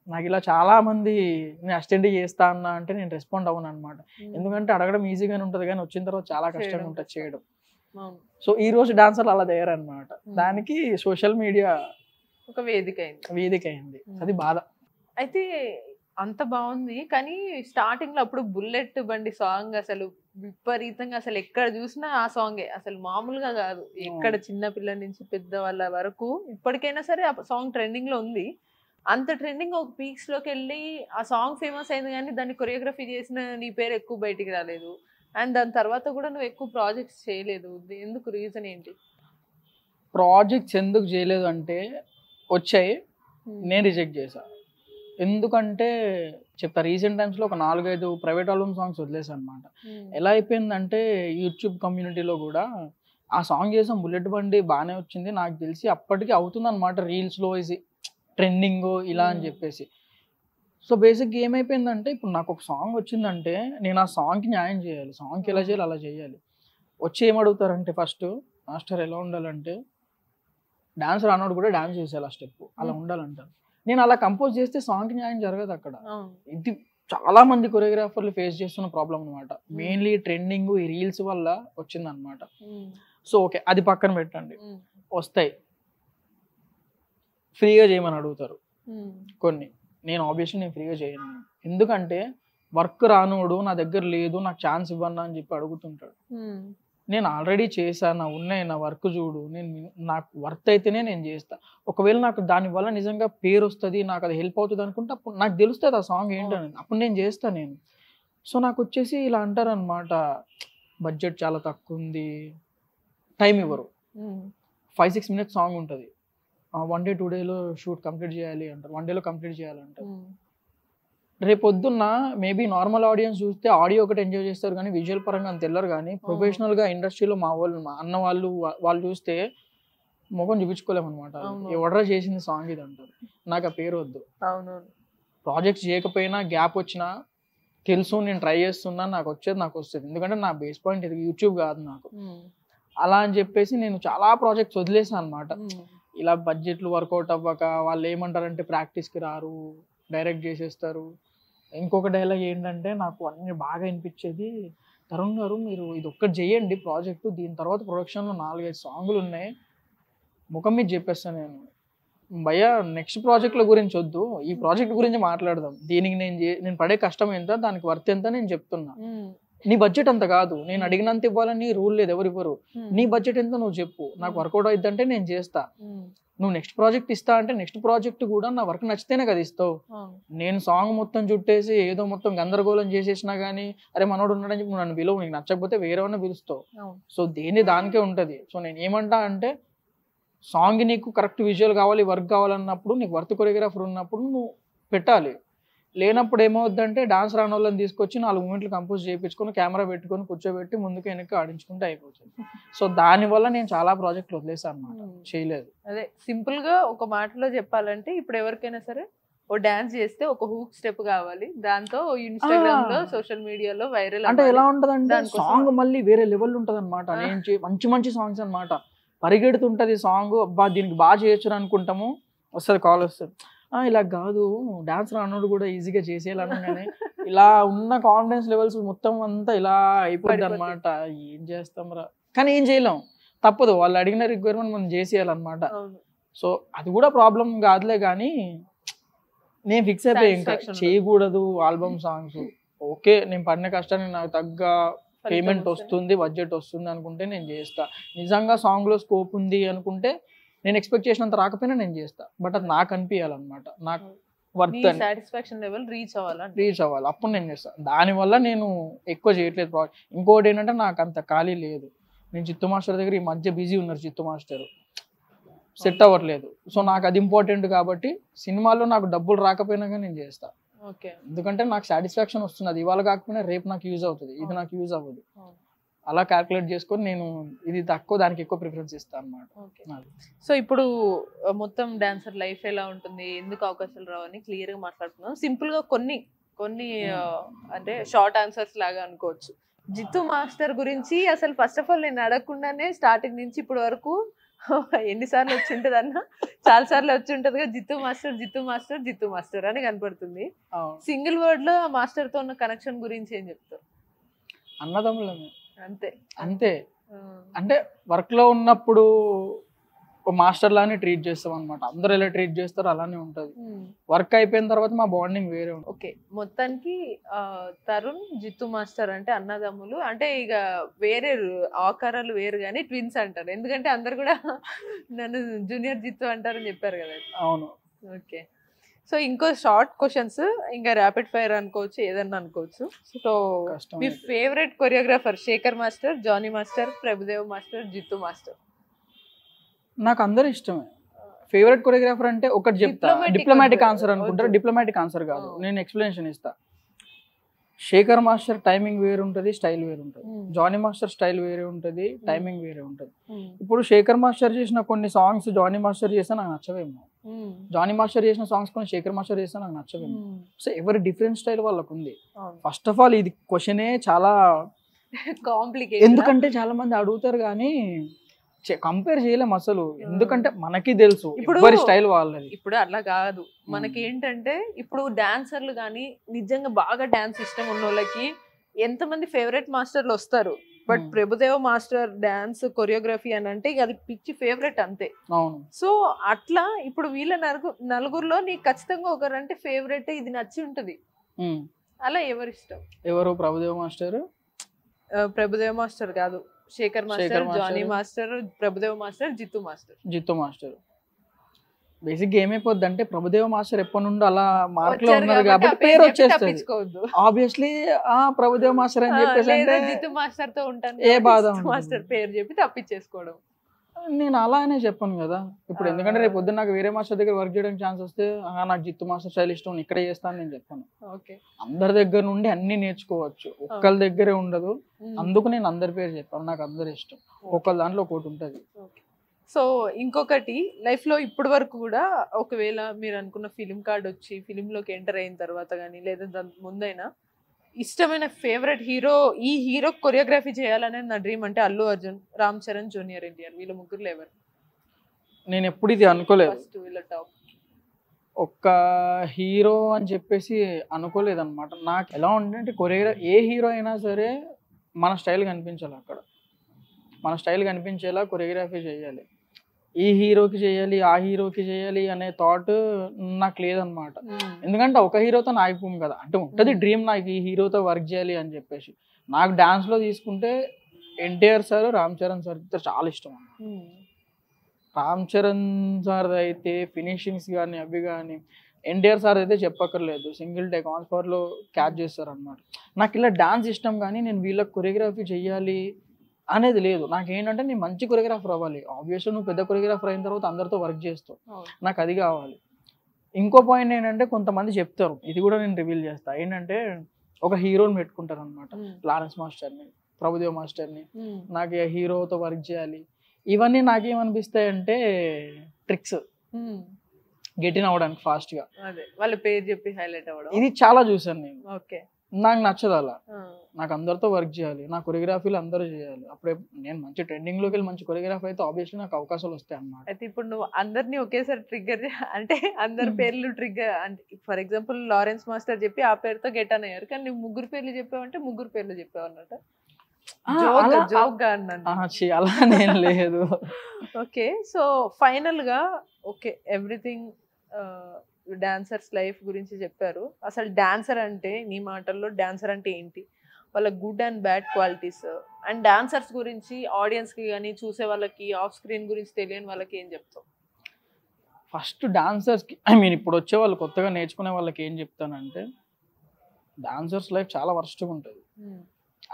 నాకు ఇలా చాలా మంది నేను అసిస్టెంట్ చేస్తా అన్నా అంటే నేను రెస్పాండ్ అవ్వను అనమాట. ఎందుకంటే అడగడం ఈజీగానే ఉంటది, కానీ వచ్చిన తర్వాత చాలా కష్టంగా ఉంటుంది చేయడం. సో ఈ రోజు డాన్సర్లు అలా తయారన్నమాట. దానికి సోషల్ మీడియా ఒక వేదిక అయింది, అది బాధ. అయితే అంత బాగుంది, కానీ స్టార్టింగ్ లో అప్పుడు బుల్లెట్ బండి సాంగ్ అసలు విపరీతంగా, అసలు ఎక్కడ చూసినా ఆ సాంగే, అసలు మామూలుగా కాదు. ఎక్కడ చిన్న పిల్లల నుంచి పెద్ద వాళ్ళ వరకు ఇప్పటికైనా సరే ఆ సాంగ్ ట్రెండింగ్ లో ఉంది. అంత ట్రెండింగ్ ఒక పీక్స్ లోకి వెళ్ళి ఆ సాంగ్ ఫేమస్ అయింది, కానీ దాన్ని కొరియోగ్రఫీ చేసిన నీ పేరు ఎక్కువ బయటికి రాలేదు. అండ్ దాని తర్వాత కూడా నువ్వు ఎక్కువ ప్రాజెక్ట్స్ చేయలేదు. ఎందుకు, రీజన్ ఏంటి? ప్రాజెక్ట్స్ ఎందుకు చేయలేదు అంటే వచ్చాయి, నేను రిజెక్ట్ చేశా. ఎందుకంటే చెప్తా, రీసెంట్ టైమ్స్లో ఒక 4-5 ప్రైవేట్ ఆల్బమ్ సాంగ్స్ వదిలేసాను అనమాట. ఎలా అయిపోయిందంటే యూట్యూబ్ కమ్యూనిటీలో కూడా ఆ సాంగ్ చేసాం, బుల్లెట్ బండి బాగానే వచ్చింది, నాకు తెలిసి అప్పటికి అవుతుంది అనమాట రీల్స్లో ఇది ట్రెండింగ్ ఇలా అని చెప్పేసి. సో బేసిక్గా ఏమైపోయిందంటే ఇప్పుడు నాకు ఒక సాంగ్ వచ్చిందంటే నేను ఆ సాంగ్కి న్యాయం చేయాలి, సాంగ్కి ఎలా చేయాలి అలా చేయాలి. వచ్చి ఏమడుగుతారంటే ఫస్ట్ మాస్టర్ ఎలా ఉండాలంటే డాన్సర్ అన్నోడు కూడా డాన్స్ చేసేయాలి, ఆ స్టెప్ అలా ఉండాలంటారు. నేను అలా కంపోజ్ చేస్తే సాంగ్కి న్యాయం జరగదు అక్కడ. ఇది చాలా మంది కొరియోగ్రాఫర్లు ఫేస్ చేస్తున్న ప్రాబ్లం అనమాట. మెయిన్లీ ట్రెండింగ్ ఈ రీల్స్ వల్ల వచ్చిందనమాట. సో ఓకే, అది పక్కన పెట్టండి. వస్తాయి ఫ్రీగా చేయమని అడుగుతారు కొన్ని. నేను ఆబ్వియస్లీ నేను ఫ్రీగా చేయను, ఎందుకంటే వర్క్ రానోడు నా దగ్గర లేదు నాకు ఛాన్స్ ఇవ్వన్నా అని చెప్పి అడుగుతుంటాడు. నేను ఆల్రెడీ చేశాను, ఉన్నాయి నా వర్క్ చూడు, నేను నాకు వర్త్ అయితేనే నేను చేస్తా. ఒకవేళ నాకు దానివల్ల నిజంగా పేరు వస్తుంది, నాకు అది హెల్ప్ అవుతుంది అనుకుంటే అప్పుడు నాకు తెలుస్తుంది ఆ సాంగ్ ఏంటని, అప్పుడు నేను చేస్తాను నేను. సో నాకు వచ్చేసి ఇలా అంటారు అనమాట, బడ్జెట్ చాలా తక్కువ ఉంది, టైం ఇవ్వరు. 5-6 minutes సాంగ్ ఉంటుంది, 1 day 2 days షూట్ కంప్లీట్ చేయాలి అంటారు, 1 day కంప్లీట్ చేయాలంటారు. రేపు పొద్దున్న మేబీ నార్మల్ ఆడియన్స్ చూస్తే ఆడియో ఒకటి ఎంజాయ్ చేస్తారు కానీ విజువల్ పరంగా అంత తెలియరు. కానీ ప్రొఫెషనల్గా ఇండస్ట్రీలో మా అన్న వాళ్ళు చూస్తే ముఖం చూపించుకోలేమన్నమాట. ఎవడరా చేసింది సాంగ్ ఇది అంటారు, నాకు ఆ పేరు వద్దు. ప్రాజెక్ట్స్ చేయకపోయినా గ్యాప్ వచ్చినా తెలుసు, నేను ట్రై చేస్తున్నా, నాకు వచ్చేది నాకు వస్తుంది, ఎందుకంటే నా బేస్ పాయింట్ ఇది యూట్యూబ్ కాదు నాకు. అలా అని చెప్పేసి నేను చాలా ప్రాజెక్ట్స్ వదిలేసాను అనమాట. ఇలా బడ్జెట్లు వర్కౌట్ అవ్వక వాళ్ళు ఏమంటారంటే ప్రాక్టీస్కి రారు, డైరెక్ట్ చేసేస్తారు. ఇంకొక డైలాగ్ ఏంటంటే నాకు అన్నీ బాగా అనిపించేది, తరుణ్ గారు మీరు ఇది ఒక్కటి చేయండి ప్రాజెక్టు, దీని తర్వాత ప్రొడక్షన్లో 4-5 సాంగులు ఉన్నాయి, ముఖం మీద చెప్పేస్తాను నేను, భయ్యా నెక్స్ట్ ప్రాజెక్టుల గురించి వద్దు, ఈ ప్రాజెక్ట్ గురించి మాట్లాడదాం, దీనికి నేను పడే కష్టం ఎంత, దానికి వర్త్ ఎంత నేను చెప్తున్నా. నీ బడ్జెట్ అంత కాదు, నేను అడిగినంత ఇవ్వాలని రూల్ లేదు, ఎవరు ఇవ్వరు. నీ బడ్జెట్ ఎంత నువ్వు చెప్పు, నాకు వర్కౌట్ అవుతుందంటే నేను చేస్తా. నువ్వు నెక్స్ట్ ప్రాజెక్ట్ ఇస్తా అంటే నెక్స్ట్ ప్రాజెక్ట్ కూడా నా వర్క్ నచ్చితేనే కదా ఇస్తావు. నేను సాంగ్ మొత్తం చుట్టేసి ఏదో మొత్తం గందరగోళం చేసేసినా గానీ అరే మనోడు ఉన్నాడని చెప్పి నన్ను పిలువు, నీకు నచ్చకపోతే వేరేవన్నా పిలుస్తావు. సో దేని దానికే ఉంటది. సో నేను ఏమంటా అంటే సాంగ్ నీకు కరెక్ట్ విజువల్ కావాలి, వర్క్ కావాలన్నప్పుడు, నీకు వర్క్ కొరియోగ్రాఫర్ ఉన్నప్పుడు నువ్వు పెట్టాలి. లేనప్పుడు ఏమవుద్దంటే డాన్స్ రాని వాళ్ళని తీసుకొచ్చి 4 మూమెంట్లు కంపోజ్ చేయించుకొని కెమెరా పెట్టుకొని కూర్చోబెట్టి ముందుకు వెనక్కి ఆడించుకుంటే అయిపోతుంది. సో దానివల్ల నేను చాలా ప్రాజెక్టులు వదిలేసాను అన్నమాట, చేయలేదు. అదే సింపుల్ గా ఒక మాటలో చెప్పాలంటే ఇప్పుడు ఎవరికైనా సరే ఓ డాన్స్ చేస్తే ఒక హూక్ స్టెప్ కావాలి, దాంతో ఇన్స్టాగ్రామ్ లో సోషల్ మీడియాలో వైరల్. అంటే ఎలా ఉంటదంటే సాంగ్ మళ్ళీ వేరే లెవెల్ ఉంటది అనమాట. నేను మంచి మంచి సాంగ్స్ అనమాట, పరిగెడుతుంటది సాంగ్, అబ్బా దీనికి బాగా చేయొచ్చు అనుకుంటాము, వస్తుంది కాల్ వస్తుంది, ఇలా కాదు డాన్స్ రానోడు కూడా ఈజీగా చేసేయాలనగానే ఇలా ఉన్న కాన్ఫిడెన్స్ లెవెల్స్ మొత్తం అంతా ఇలా అయిపోద్ది అనమాట. ఏం చేస్తాం రా, కానీ ఏం చేయలేం, తప్పదు, వాళ్ళు అడిగిన రిక్వైర్మెంట్ మనం చేసేయాలన్నమాట. సో అది కూడా ప్రాబ్లం కాదులే, కానీ నేను ఫిక్స్ అయిపోయి ఇంకా చేయకూడదు ఆల్బమ్ సాంగ్స్. ఓకే నేను పడిన కష్టానికి నాకు తగ్గ పేమెంట్ వస్తుంది, బడ్జెట్ వస్తుంది అనుకుంటే నేను చేస్తా. నిజంగా సాంగ్ లో స్కోప్ ఉంది అనుకుంటే నేను ఎక్స్పెక్ట్ చేసినంత రాకపోయినా నేను చేస్తా, బట్ అది నాకు అనిపించాలన్నమాట, నాకు వర్త్ సాటిస్ఫాక్షన్ లెవెల్ రీచ్ అవ్వాలి, అప్పుడు నేను చేస్తాను. దానివల్ల నేను ఎక్కువ చేయట్లేదు ప్రాజెక్ట్. ఇంకోటి ఏంటంటే నాకు అంత ఖాళీ లేదు. నేను చిత్తు మాస్టర్ దగ్గర ఈ మధ్య బిజీ ఉన్నారు, చిత్తు మాస్టర్ సెట్ అవ్వట్లేదు. సో నాకు అది ఇంపార్టెంట్ కాబట్టి సినిమాలో నాకు డబ్బులు రాకపోయినా కానీ నేను చేస్తా. ఎందుకంటే నాకు సాటిస్ఫాక్షన్ వస్తుంది, అది ఇవాళ కాకపోయినా రేపు నాకు యూజ్ అవుతుంది, ఇది నాకు యూజ్ అవ్వదు. అలా క్యాల్కులేట్ చేసుకొని నేను ఇది తక్కువ దానికి ఎక్కువ ప్రిఫరెన్స్ ఇస్తాను అన్నమాట. సో ఇప్పుడు మొత్తం డాన్సర్ లైఫ్ ఎలా ఉంటుంది, ఎందుకు అవకాశాలు రావని క్లియర్ గా మాట్లాడుతున్నాం. సింపుల్ గా కొన్ని అంటే షార్ట్ ఆన్సర్స్ లాగా అనుకోవచ్చు. జిత్తు మాస్టర్ గురించి అసలు ఫస్ట్ ఆఫ్ ఆల్ నేను అడగకుండానే స్టార్టింగ్ నుంచి ఇప్పటి వరకు ఎన్నిసార్లు వచ్చి ఉంటది అన్న, చాలా సార్లు వచ్చి ఉంటది కదా, జిత్తు master Jittu master Jittu master అని కనపడుతుంది. సింగిల్ వర్డ్ లో మాస్టర్ తో ఉన్న కనెక్షన్ గురించి ఏం చెప్తారు? అన్నదమ్ములమే అంతే అంతే. అంటే వర్క్ లో ఉన్నప్పుడు ఒక మాస్టర్ లానే ట్రీట్ చేస్తాం అనమాట, అందరు ఎలా ట్రీట్ చేస్తారో అలానే ఉంటది. వర్క్ అయిపోయిన తర్వాత మా బాండింగ్ వేరే ఉంటుంది. ఓకే, మొత్తానికి తరుణ్ జిత్తు మాస్టర్ అంటే అన్నదమ్ములు, అంటే ఇక వేరే ఆకారాలు వేరు కానీ ట్విన్స్ అంటారు, ఎందుకంటే అందరు కూడా నన్ను జూనియర్ జిత్తు అంటారని చెప్పారు కదా. అవును. ఓకే, సో ఇంకో షార్ట్ క్వశ్చన్స్, ఇంకా ర్యాపిడ్ ఫైర్ అనుకోవచ్చు, ఏదన్నా అనుకోవచ్చు. సో మీ favourite choreographer Shekhar master, Johnny master, Prabhudev master, Jittu master? నాకు అందరు ఇష్టమే. ఫేవరెట్ కొరియోగ్రాఫర్ అంటే ఒకటి చెప్తా, డిప్లొమాటిక్ ఆన్సర్ అనుకుంటారు, డిప్లొమాటిక్ ఆన్సర్ కాదు, నేను ఎక్స్ప్లెనేషన్ ఇస్తా. శేఖర్ మాస్టర్ టైమింగ్ వేరు ఉంటుంది, స్టైల్ వేరు ఉంటుంది. జానీ మాస్టర్ స్టైల్ వేరే ఉంటుంది, టైమింగ్ వేరే ఉంటుంది. ఇప్పుడు శేఖర్ మాస్టర్ చేసిన కొన్ని సాంగ్స్ జానీ మాస్టర్ చేస్తే నాకు నచ్చవేమో, జానీ మాస్టర్ చేసిన సాంగ్స్ కొన్ని శేఖర్ మాస్టర్ చేస్తే నాకు నచ్చవేమో. సో ఎవరి డిఫరెంట్ స్టైల్ వాళ్ళకు ఉంది. ఫస్ట్ ఆఫ్ ఆల్ ఇది క్వశ్చనే చాలా కాంప్లికేటెడ్, ఎందుకంటే చాలా మంది అడుగుతారు కానీ కంపేర్ చేయలేం అసలు, ఎందుకంటే మనకి తెలుసు ఎవరి స్టైల్ వాళ్ళది. ఇప్పుడు అట్లా కాదు, మనకి ఏంటంటే ఇప్పుడు డాన్సర్లు కానీ నిజంగా బాగా డాన్స్ ఇష్టం ఉన్న వాళ్ళకి ఎంతమంది ఫేవరెట్ మాస్టర్లు వస్తారు, but Prabhudeva master dance choreography అని అంటే అది పిచ్చి ఫేవరెట్ అంతే. సో అట్లా ఇప్పుడు వీళ్ళ నలుగురులో నీకు ఖచ్చితంగా ఒకరంటే ఫేవరెట్, ఇది నచ్చి ఉంటది, అలా ఎవరి ఇష్టం? ఎవరు? ప్రభుదేవ మాస్టర్? ప్రభుదేవ మాస్టర్ కాదు, Shekhar master, Johnny master, Prabhudeva master, Jittu master. Jittu master basic ఏమైపోద్ది అంటే ప్రభుదేవ మాస్టర్ ఎప్పటి నుండి అలా మార్క్ లో ఉన్నారు కాబట్టి పేరు వచ్చేస్తుంది ఆబ్వియస్లీ. ప్రభుదేవ మాస్టర్ అని చెప్పేసి అంటే జిత్తు మాస్టర్ తో ఉంటాను, ఏ బాధ, మాస్టర్ పేరు చెప్పి తప్పించేసుకోవడం. నేను అలానే చెప్పాను కదా ఇప్పుడు, ఎందుకంటే రేపు పొద్దున్న నాకు వేరే మాస్టర్ దగ్గర వర్క్ చేయడానికి ఛాన్స్ వస్తే నాకు జిత్తు మాస్టర్ స్టైల్ ఇష్టం ఇక్కడే చేస్తాను నేను చెప్పాను. అందరి దగ్గర నుండి అన్ని నేర్చుకోవచ్చు, ఒక్కరి దగ్గరే ఉండదు, అందుకు నేను అందరి పేరు చెప్పాను, నాకు అందరు ఇష్టం, ఒక్కరి దాంట్లో ఒకటి ఉంటది. సో ఇంకొకటి, లైఫ్ లో ఇప్పటి వరకు కూడా ఒకవేళ మీరు అనుకున్న ఫిలిం కార్డ్ వచ్చి ఫిలిం లోకి ఎంటర్ అయిన తర్వాత కానీ లేదా దాని ముందైనా ఇష్టమైన ఫేవరెట్ హీరో, ఈ హీరో కొరియోగ్రఫీ చేయాలనేది నా డ్రీమ్ అంటే అల్లు అర్జున్, రామ్ చరణ్, జూనియర్ ఎన్టీఆర్, వీళ్ళ ముగ్గురులో ఎవరు? నేను ఎప్పుడు ఇది అనుకోలేదు, ఒక్క హీరో అని చెప్పేసి అనుకోలేదు అనమాట. నాకు ఎలా ఉందంటే ఏ హీరో అయినా సరే మన స్టైల్ కనిపించాలి, అక్కడ మన స్టైల్ కనిపించేలా కొరియోగ్రఫీ చేయాలి. ఈ హీరోకి చేయాలి, ఆ హీరోకి చేయాలి అనే థాట్ నాకు లేదనమాట. ఎందుకంటే ఒక హీరోతో ఆగిపోము కదా, అంటే ఉంటుంది డ్రీమ్ నాకు ఈ హీరోతో వర్క్ చేయాలి అని చెప్పేసి, నాకు డాన్స్లో తీసుకుంటే ఎన్టీఆర్ సార్, రామ్ చరణ్ సార్ ఇద్దరు చాలా ఇష్టం అన్న. రామ్ చరణ్ సార్ అయితే ఫినిషింగ్స్ కానీ అవి కానీ, ఎన్టీఆర్ సార్ అయితే చెప్పక్కర్లేదు, సింగిల్ టేక్ ఆన్ స్పాట్లో క్యాచ్ చేస్తారు అనమాట. నాకు ఇలా డాన్స్ ఇష్టం కానీ నేను వీళ్ళకి కొరియోగ్రఫీ చెయ్యాలి అనేది లేదు. నాకు ఏంటంటే నేను మంచి కొరియోగ్రాఫర్ అవ్వాలి. ఆబ్వియస్గా నువ్వు పెద్ద కొరియోగ్రాఫర్ అయిన తర్వాత అందరితో వర్క్ చేస్తావు, నాకు అది కావాలి. ఇంకో పాయింట్ ఏంటంటే కొంతమంది చెప్తారు, ఇది కూడా నేను రివీల్ చేస్తా, ఏంటంటే ఒక హీరోని పెట్టుకుంటారు అనమాట, లారెన్స్ మాస్టర్ని, ప్రభుదేవ్ మాస్టర్ని, నాకు హీరోతో వర్క్ చేయాలి. ఇవన్నీ నాకేమనిపిస్తాయంటే ట్రిక్స్, గెట్ ఇన్ అవ్వడానికి ఫాస్ట్గా, వాళ్ళ పేరు చెప్పి హైలైట్ అవ్వడం. ఇది చాలా చూసాను నేను. ఓకే, నాకు నచ్చదు అలా. నాకు అందరితో వర్క్ చేయాలి, నా కొరియోగ్రఫీలు అందరూ చేయాలి. అప్పుడే నేను మంచి ట్రెండింగ్లోకి వెళ్ళి మంచి కొరియోగ్రాఫీ అయితే ఆబ్వియస్లీ నాకు అవకాశాలు వస్తాయి అన్నమాట. అయితే ఇప్పుడు నువ్వు అందరినీ ఒకేసారి ట్రిగ్గర్ అంటే అందరి పేర్లు ట్రిగ్గర్ అంటే ఫర్ ఎగ్జాంపుల్ లారెన్స్ మాస్టర్ చెప్పి ఆ పేరుతో గెట్ అని అయ్యారు, కానీ నువ్వు ముగ్గురు పేర్లు చెప్పావంటే ముగ్గురు పేర్లు చెప్పావు అన్నమాట. అలా నేను లేదు. ఓకే, సో ఫైనల్ గా ఓకే ఎవ్రీథింగ్ డాన్సర్స్ లైఫ్ గురించి చెప్పారు. అసలు డాన్సర్ అంటే నీ మాటల్లో డాన్సర్ అంటే ఏంటి, వాళ్ళ good and bad qualities, and dancers గురించి ఆడియన్స్ కి కానీ చూసే వాళ్ళకి ఆఫ్ స్క్రీన్ గురించి తెలియని వాళ్ళకి ఏం చెప్తావు? ఫస్ట్ డాన్సర్స్కి, ఐ మీన్ ఇప్పుడు వచ్చే వాళ్ళు కొత్తగా నేర్చుకునే వాళ్ళకి ఏం చెప్తానంటే, డాన్సర్స్ లైఫ్ చాలా వర్స్ట్గా ఉంటుంది,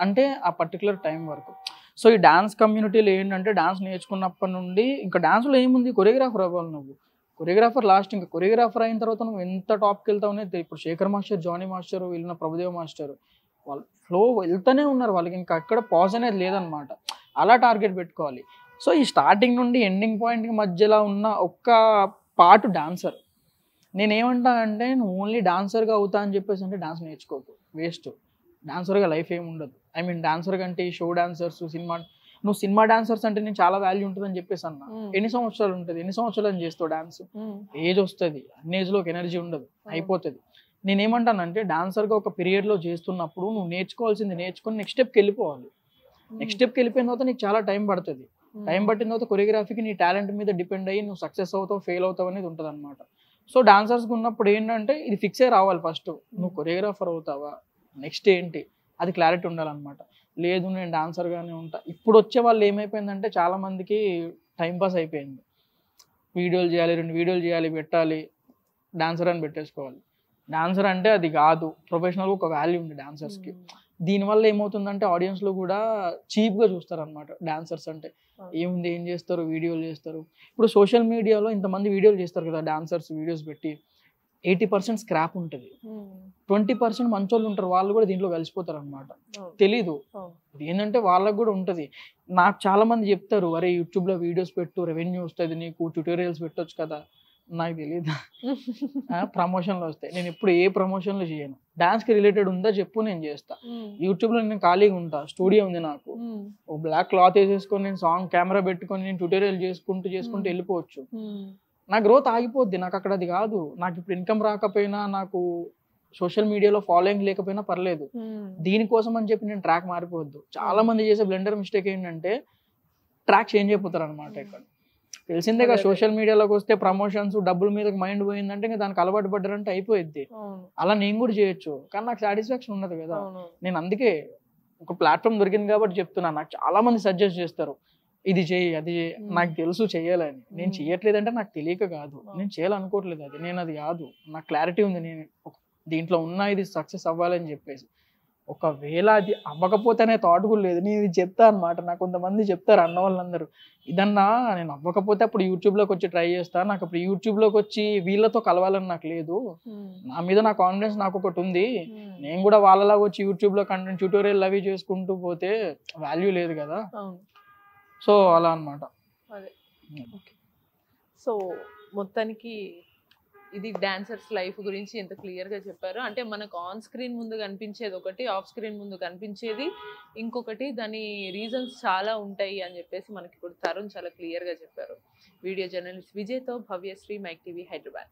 అంటే ఆ పర్టికులర్ టైం వరకు. సో ఈ డాన్స్ కమ్యూనిటీలో ఏంటంటే డాన్స్ నేర్చుకున్నప్పటి నుండి ఇంకా డాన్స్లో ఏముంది, కొరియోగ్రాఫర్ అవ్వాలి నువ్వు. కొరియోగ్రాఫర్ లాస్ట్, ఇంకా కొరియోగ్రాఫర్ అయిన తర్వాత నువ్వు ఎంత టాప్కి వెళ్తావు అనేది. ఇప్పుడు శేఖర్ మాస్టర్, జానీ మాస్టర్, వీళ్ళ ప్రభుదేవ్ మాస్టర్ వాళ్ళు ఫ్లో వెళ్తూనే ఉన్నారు, వాళ్ళకి ఇంకా అక్కడ పాజ్ అనేది లేదనమాట. అలా టార్గెట్ పెట్టుకోవాలి. సో ఈ స్టార్టింగ్ నుండి ఎండింగ్ పాయింట్కి మధ్యలో ఉన్న ఒక్క పార్ట్ డాన్సర్. నేనేమంటానంటే నువ్వు ఓన్లీ డాన్సర్గా అవుతా అని చెప్పేసి అంటే డాన్స్ నేర్చుకోకు, వేస్ట్. డాన్సర్గా లైఫ్ ఏమి ఉండదు. ఐ మీన్ డాన్సర్ కంటే షో డాన్సర్స్, నువ్వు సినిమా డాన్సర్స్ అంటే నేను చాలా వాల్యూ ఉంటుందని చెప్పేసి అన్నా. ఎన్ని సంవత్సరాలు ఉంటుంది, ఎన్ని సంవత్సరాలు అని చేస్తావు డాన్స్? ఏజ్ వస్తుంది, అన్ని ఏజ్లోకి ఎనర్జీ ఉండదు, అయిపోతుంది. నేనేమంటానంటే డాన్సర్గా ఒక పీరియడ్లో చేస్తున్నప్పుడు నువ్వు నేర్చుకోవాల్సింది నేర్చుకొని నెక్స్ట్ స్టెప్కి వెళ్ళిపోవాలి. నెక్స్ట్ స్టెప్కి వెళ్ళిపోయిన తర్వాత నీకు చాలా టైం పడుతుంది. టైం పట్టిన తర్వాత కొరియోగ్రఫీకి నీ టాలెంట్ మీద డిపెండ్ అయ్యి నువ్వు సక్సెస్ అవుతావు, ఫెయిల్ అవుతావు అనేది ఉంటుంది అనమాట. సో డాన్సర్స్కి ఉన్నప్పుడు ఏంటంటే ఇది ఫిక్సే రావాలి, ఫస్ట్ నువ్వు కొరియోగ్రాఫర్ అవుతావా, నెక్స్ట్ ఏంటి, అది క్లారిటీ ఉండాలన్నమాట. లేదు నేను డాన్సర్గానే ఉంటా. ఇప్పుడు వచ్చే వాళ్ళు ఏమైపోయిందంటే చాలామందికి టైంపాస్ అయిపోయింది, వీడియోలు చేయాలి, 2 వీడియోలు చేయాలి, పెట్టాలి, డాన్సర్ అని పెట్టేసుకోవాలి. డాన్సర్ అంటే అది కాదు, ప్రొఫెషనల్గా ఒక వాల్యూ ఉంది డాన్సర్స్కి. దీనివల్ల ఏమవుతుందంటే ఆడియన్స్లో కూడా చీప్గా చూస్తారనమాట. డాన్సర్స్ అంటే ఏముంది, ఏం చేస్తారు, వీడియోలు చేస్తారు. ఇప్పుడు సోషల్ మీడియాలో ఇంతమంది వీడియోలు చేస్తారు కదా డాన్సర్స్, వీడియోస్ పెట్టి 80% స్క్రాప్ ఉంటుంది, 20% మంచోళ్ళు ఉంటారు, వాళ్ళు కూడా దీంట్లో కలిసిపోతారు అనమాట. తెలీదు ఏంటంటే వాళ్ళకు కూడా ఉంటుంది. నాకు చాలా మంది చెప్తారు, అరే యూట్యూబ్లో వీడియోస్ పెట్టు, రెవెన్యూ వస్తుంది నీకు, ట్యూటోరియల్స్ పెట్టొచ్చు కదా. నాకు తెలియదు, ప్రమోషన్లు వస్తాయి. నేను ఎప్పుడు ఏ ప్రమోషన్లు చేయను. డాన్స్కి రిలేటెడ్ ఉందా చెప్పు, నేను చేస్తా. యూట్యూబ్లో నేను ఖాళీగా ఉంటా, స్టూడియో ఉంది నాకు, ఓ బ్లాక్ క్లాత్ వేసేసుకొని నేను సాంగ్ కెమెరా పెట్టుకొని నేను ట్యూటోరియల్ చేసుకుంటూ వెళ్ళిపోవచ్చు. నా గ్రోత్ ఆగిపోద్ది. నాకు అక్కడ అది కాదు. నాకు ఇప్పుడు ఇన్కమ్ రాకపోయినా, నాకు సోషల్ మీడియాలో ఫాలోయింగ్ లేకపోయినా పర్లేదు, దీనికోసం అని చెప్పి నేను ట్రాక్ మారిపోవద్దు. చాలా మంది చేసే బ్లెండర్ మిస్టేక్ ఏంటంటే ట్రాక్ చేంజ్ అయిపోతారు అనమాట. ఇక్కడ తెలిసిందే కదా, సోషల్ మీడియాలోకి వస్తే ప్రమోషన్స్, డబ్బుల మీద మైండ్ పోయిందంటే ఇంకా దానికి అలవాటు పడ్డారంటే అయిపోయింది. అలా నేను కూడా చేయొచ్చు, కానీ నాకు సాటిస్ఫాక్షన్ ఉండదు కదా. నేను అందుకే ఒక ప్లాట్ఫామ్ దొరికింది కాబట్టి చెప్తున్నాను. నాకు చాలా మంది సజెస్ట్ చేస్తారు, ఇది చెయ్యి, అది చెయ్యి. నాకు తెలుసు చెయ్యాలని, నేను చెయ్యట్లేదంటే నాకు తెలియక కాదు, నేను చేయాలనుకోవట్లేదు, నేను అది కాదు, నాకు క్లారిటీ ఉంది, నేను దీంట్లో ఉన్నా ఇది సక్సెస్ అవ్వాలని చెప్పేసి. ఒకవేళ అది అవ్వకపోతేనే థాట్ కూడా లేదు, నేను ఇది చెప్తా అనమాట. నాకు కొంతమంది చెప్తారు అన్న వాళ్ళందరూ, ఇదన్నా నేను అవ్వకపోతే అప్పుడు యూట్యూబ్లోకి వచ్చి ట్రై చేస్తాను, నాకు అప్పుడు యూట్యూబ్లోకి వచ్చి వీళ్ళతో కలవాలని నాకు లేదు, నా మీద నా కాన్ఫిడెన్స్ నాకు ఒకటి ఉంది, నేను కూడా వాళ్ళలాగా వచ్చి యూట్యూబ్లో కంటెంట్ ట్యూటోరియల్ అవి చేసుకుంటూ పోతే వాల్యూ లేదు కదా. సో అలా అనమాట. అదే సో మొత్తానికి ఇది డాన్సర్స్ లైఫ్ గురించి ఎంత క్లియర్గా చెప్పారు. అంటే మనకు ఆన్ స్క్రీన్ ముందు కనిపించేది ఒకటి, ఆఫ్ స్క్రీన్ ముందు కనిపించేది ఇంకొకటి, దాని రీజన్స్ చాలా ఉంటాయి అని చెప్పేసి మనకి ఇప్పుడు తరుణ్ చాలా క్లియర్గా చెప్పారు. వీడియో జర్నలిస్ట్ విజయ్తో భవ్యశ్రీ, మైక్ టీవీ, హైదరాబాద్.